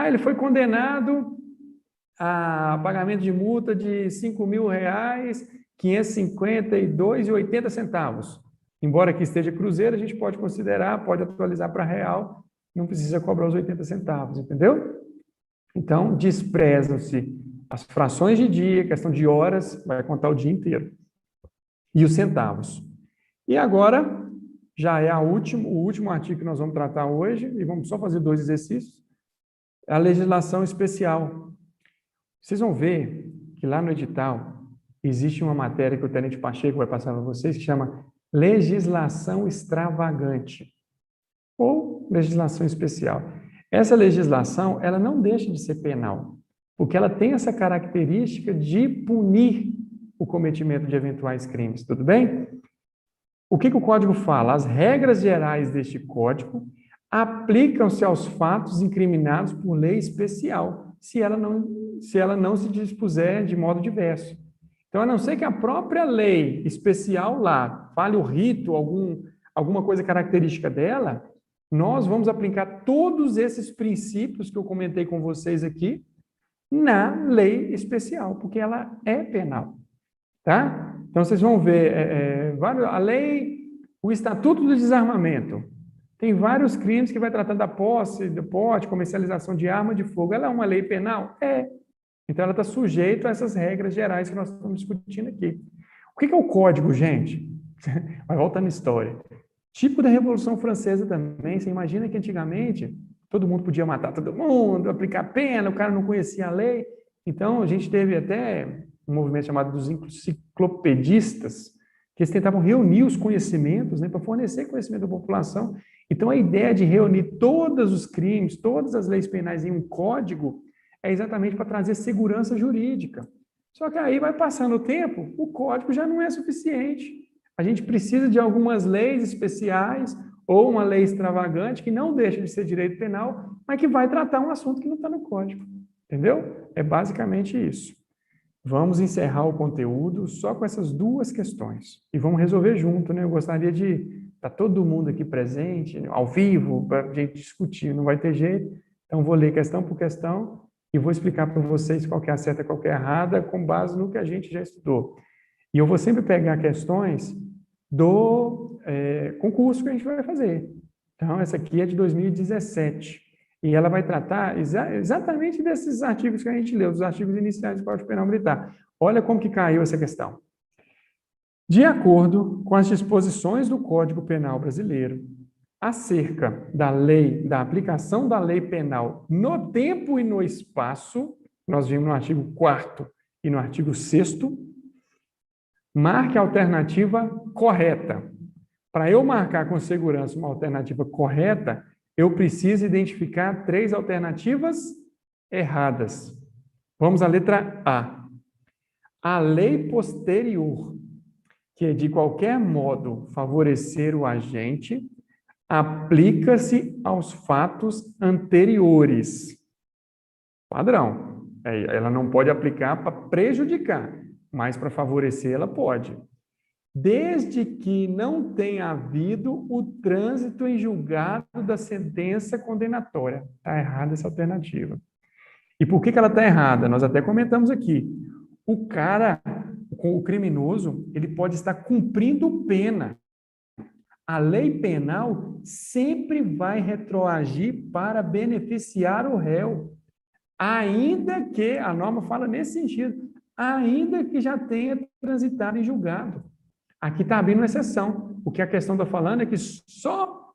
Ele foi condenado a pagamento de multa de R$ 5.000, 552,80 centavos. Embora aqui esteja cruzeiro, a gente pode considerar, pode atualizar para real, não precisa cobrar os 80 centavos, entendeu? Então, desprezam-se as frações de dia, questão de horas, vai contar o dia inteiro. E os centavos. E agora, já é o último artigo que nós vamos tratar hoje, e vamos só fazer 2 exercícios. A legislação especial. Vocês vão ver que lá no edital existe uma matéria que o Tenente Pacheco vai passar para vocês, que chama legislação extravagante, ou legislação especial. Essa legislação, ela não deixa de ser penal, porque ela tem essa característica de punir o cometimento de eventuais crimes, tudo bem? O que o Código fala? As regras gerais deste Código aplicam-se aos fatos incriminados por lei especial, se ela não se dispuser de modo diverso. Então, a não ser que a própria lei especial lá fale o rito, alguma coisa característica dela, nós vamos aplicar todos esses princípios que eu comentei com vocês aqui na lei especial, porque ela é penal, tá? Então, vocês vão ver, a lei, o Estatuto do Desarmamento, tem vários crimes que vai tratar da posse, do porte, comercialização de arma de fogo. Ela é uma lei penal? É. Então, ela está sujeita a essas regras gerais que nós estamos discutindo aqui. O que é o Código, gente? Vai voltar na história. Tipo da Revolução Francesa também. Você imagina que antigamente todo mundo podia matar todo mundo, aplicar pena, o cara não conhecia a lei. Então, a gente teve até um movimento chamado dos enciclopedistas, que eles tentavam reunir os conhecimentos, né, para fornecer conhecimento à população. Então, a ideia de reunir todos os crimes, todas as leis penais em um código, é exatamente para trazer segurança jurídica. Só que aí vai passando o tempo, o código já não é suficiente. A gente precisa de algumas leis especiais ou uma lei extravagante que não deixa de ser direito penal, mas que vai tratar um assunto que não está no código. Entendeu? É basicamente isso. Vamos encerrar o conteúdo só com essas 2 questões. E vamos resolver junto, né? Eu gostaria de Está todo mundo aqui presente, ao vivo, para a gente discutir, não vai ter jeito. Então, vou ler questão por questão e vou explicar para vocês qual que é a certa e qual que é a errada, com base no que a gente já estudou. E eu vou sempre pegar questões do concurso que a gente vai fazer. Então, essa aqui é de 2017. E ela vai tratar exatamente desses artigos que a gente leu, dos artigos iniciais do Código Penal Militar. Olha como que caiu essa questão. De acordo com as disposições do Código Penal Brasileiro, acerca da lei, da aplicação da lei penal no tempo e no espaço, nós vimos no artigo 4º e no artigo 6º, marque a alternativa correta. Para eu marcar com segurança uma alternativa correta, eu preciso identificar 3 alternativas erradas. Vamos à letra A. A lei posterior, que é de qualquer modo favorecer o agente, aplica-se aos fatos anteriores. Padrão. Ela não pode aplicar para prejudicar, mas para favorecer ela pode. Desde que não tenha havido o trânsito em julgado da sentença condenatória. Está errada essa alternativa. E por que ela está errada? Nós até comentamos aqui. O criminoso, ele pode estar cumprindo pena. A lei penal sempre vai retroagir para beneficiar o réu, ainda que, a norma fala nesse sentido, ainda que já tenha transitado em julgado. Aqui está abrindo uma exceção. O que a questão está falando é que só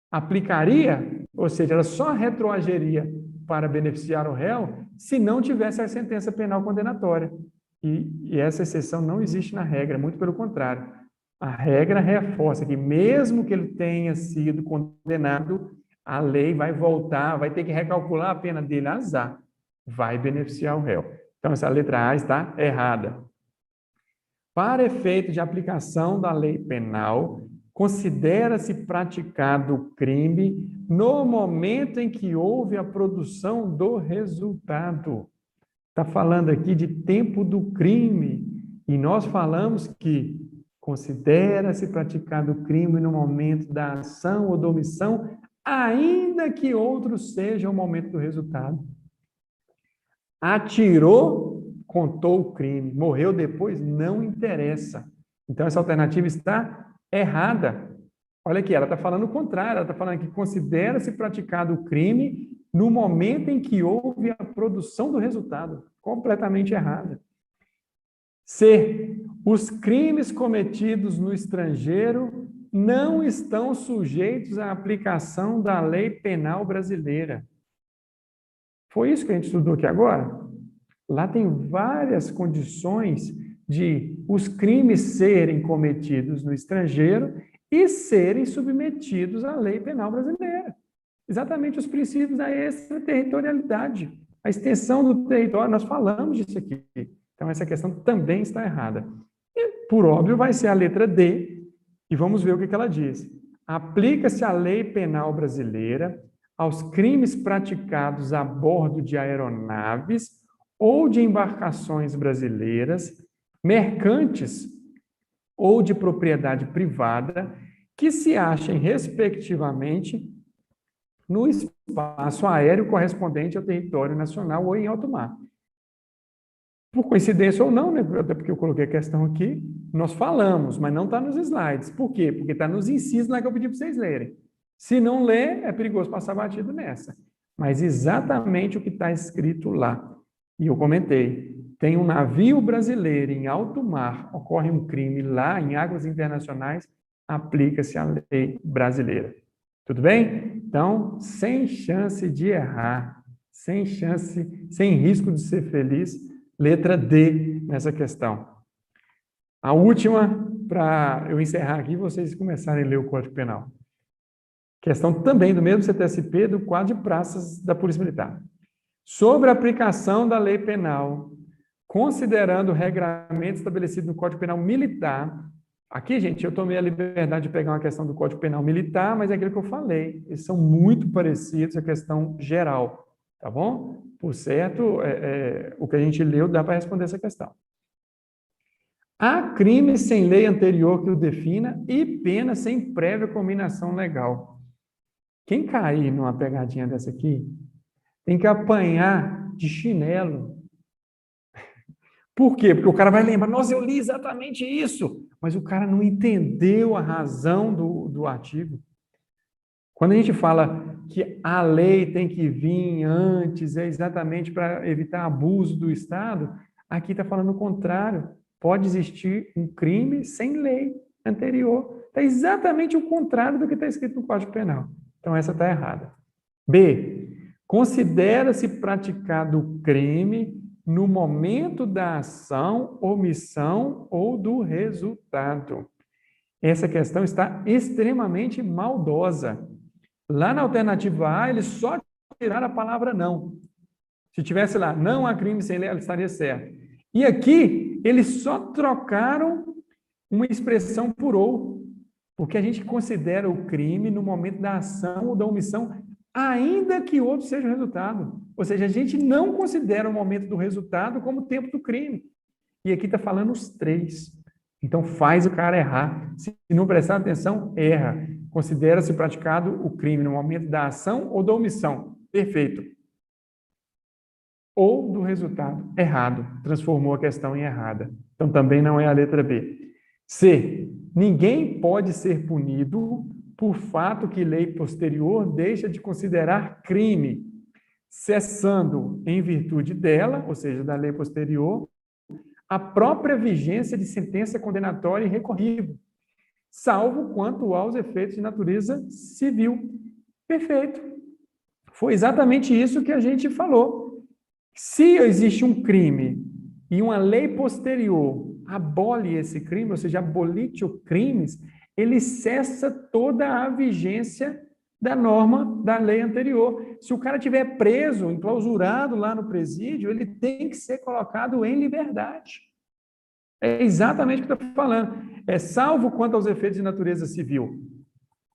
aplicaria, ou seja, ela só retroagiria para beneficiar o réu se não tivesse a sentença penal condenatória. E essa exceção não existe na regra, muito pelo contrário. A regra reforça que mesmo que ele tenha sido condenado, a lei vai voltar, vai ter que recalcular a pena dele, azar, vai beneficiar o réu. Então, essa letra A está errada. Para efeito de aplicação da lei penal, considera-se praticado o crime no momento em que houve a produção do resultado. Está falando aqui de tempo do crime. E nós falamos que considera-se praticado o crime no momento da ação ou da omissão, ainda que outro seja o momento do resultado. Atirou, contou o crime. Morreu depois, não interessa. Então, essa alternativa está errada. Olha aqui, ela está falando o contrário. Ela está falando que considera-se praticado o crime no momento em que houve a produção do resultado. Completamente errada. C. Os crimes cometidos no estrangeiro não estão sujeitos à aplicação da lei penal brasileira. Foi isso que a gente estudou aqui agora? Lá tem várias condições de os crimes serem cometidos no estrangeiro e serem submetidos à lei penal brasileira. Exatamente os princípios da extraterritorialidade, a extensão do território, nós falamos disso aqui. Então, essa questão também está errada. E, por óbvio, vai ser a letra D, e vamos ver o que ela diz. Aplica-se a lei penal brasileira aos crimes praticados a bordo de aeronaves ou de embarcações brasileiras, mercantes ou de propriedade privada, que se achem, respectivamente, no espaço aéreo correspondente ao território nacional ou em alto mar. Por coincidência ou não, né? Até porque eu coloquei a questão aqui, nós falamos, mas não está nos slides. Por quê? Porque está nos incisos lá que eu pedi para vocês lerem. Se não ler, é perigoso passar batido nessa. Mas exatamente o que está escrito lá. E eu comentei, tem um navio brasileiro em alto mar, ocorre um crime lá em águas internacionais, aplica-se a lei brasileira. Tudo bem? Então, sem chance de errar, sem chance, sem risco de ser feliz, letra D nessa questão. A última, para eu encerrar aqui, vocês começarem a ler o Código Penal. Questão também do mesmo CTSP, do quadro de praças da Polícia Militar. Sobre a aplicação da lei penal, considerando o regramento estabelecido no Código Penal Militar. Aqui, gente, eu tomei a liberdade de pegar uma questão do Código Penal Militar, mas é aquilo que eu falei. Eles são muito parecidos à questão geral, tá bom? Por certo, o que a gente leu dá para responder essa questão. Há crime sem lei anterior que o defina e pena sem prévia combinação legal. Quem cair numa pegadinha dessa aqui, tem que apanhar de chinelo. Por quê? Porque o cara vai lembrar, nossa, eu li exatamente isso, mas o cara não entendeu a razão do artigo. Quando a gente fala que a lei tem que vir antes, é exatamente para evitar abuso do Estado, aqui está falando o contrário. Pode existir um crime sem lei anterior. Está exatamente o contrário do que está escrito no Código Penal. Então, essa está errada. B. Considera-se praticado o crime no momento da ação, omissão ou do resultado. Essa questão está extremamente maldosa. Lá na alternativa A, eles só tiraram a palavra não. Se tivesse lá, não há crime sem lei, ela estaria certa. E aqui, eles só trocaram uma expressão por ou, porque a gente considera o crime no momento da ação ou da omissão, ainda que outro seja o resultado. Ou seja, a gente não considera o momento do resultado como o tempo do crime. E aqui está falando os três. Então, faz o cara errar. Se não prestar atenção, erra. Considera-se praticado o crime no momento da ação ou da omissão. Perfeito. Ou do resultado. Errado. Transformou a questão em errada. Então, também não é a letra B. C. Ninguém pode ser punido por fato que lei posterior deixa de considerar crime, cessando em virtude dela, ou seja, da lei posterior, a própria vigência de sentença condenatória irrecorrível, salvo quanto aos efeitos de natureza civil. Perfeito. Foi exatamente isso que a gente falou. Se existe um crime e uma lei posterior abole esse crime, ou seja, abolitio crimes, ele cessa toda a vigência da norma da lei anterior. Se o cara estiver preso, enclausurado lá no presídio, ele tem que ser colocado em liberdade. É exatamente o que está falando. É salvo quanto aos efeitos de natureza civil.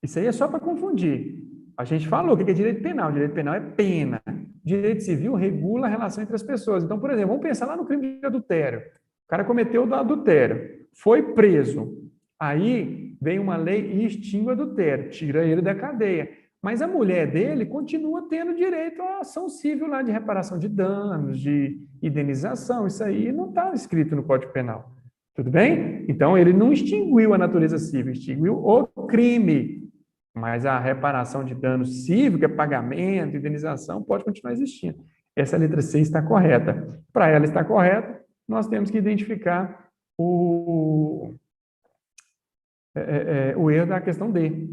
Isso aí é só para confundir. A gente falou o que é direito penal. Direito penal é pena. Direito civil regula a relação entre as pessoas. Então, por exemplo, vamos pensar lá no crime de adultério. O cara cometeu o adultério, foi preso. Aí vem uma lei e extingue o adultério, tira ele da cadeia. Mas a mulher dele continua tendo direito à ação civil lá de reparação de danos, de indenização. Isso aí não está escrito no Código Penal. Tudo bem? Então, ele não extinguiu a natureza civil, extinguiu o crime. Mas a reparação de dano civil, que é pagamento, indenização, pode continuar existindo. Essa letra C está correta. Para ela estar correta, nós temos que identificar o erro da questão D.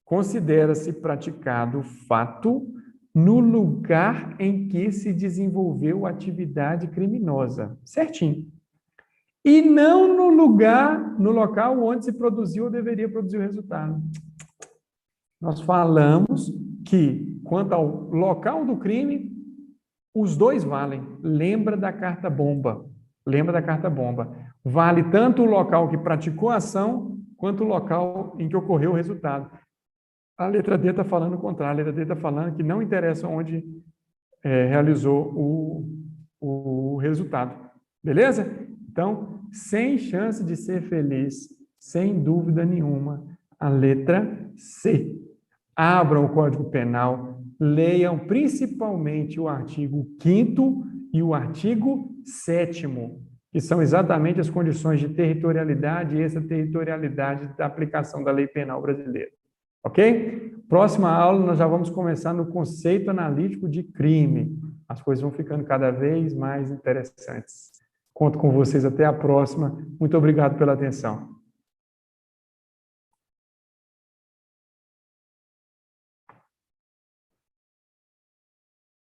Considera-se praticado o fato no lugar em que se desenvolveu a atividade criminosa. Certinho. E não no local onde se produziu ou deveria produzir o resultado. Nós falamos que, quanto ao local do crime, os dois valem. Lembra da carta bomba. Lembra da carta bomba. Vale tanto o local que praticou a ação, quanto o local em que ocorreu o resultado. A letra D está falando o contrário. A letra D está falando que não interessa onde realizou o resultado. Beleza? Então, sem chance de ser feliz, sem dúvida nenhuma, a letra C. Abram o Código Penal, leiam principalmente o artigo 5º e o artigo 7º, que são exatamente as condições de territorialidade e extraterritorialidade da aplicação da lei penal brasileira. Ok? Próxima aula, nós já vamos começar no conceito analítico de crime. As coisas vão ficando cada vez mais interessantes. Conto com vocês até a próxima. Muito obrigado pela atenção.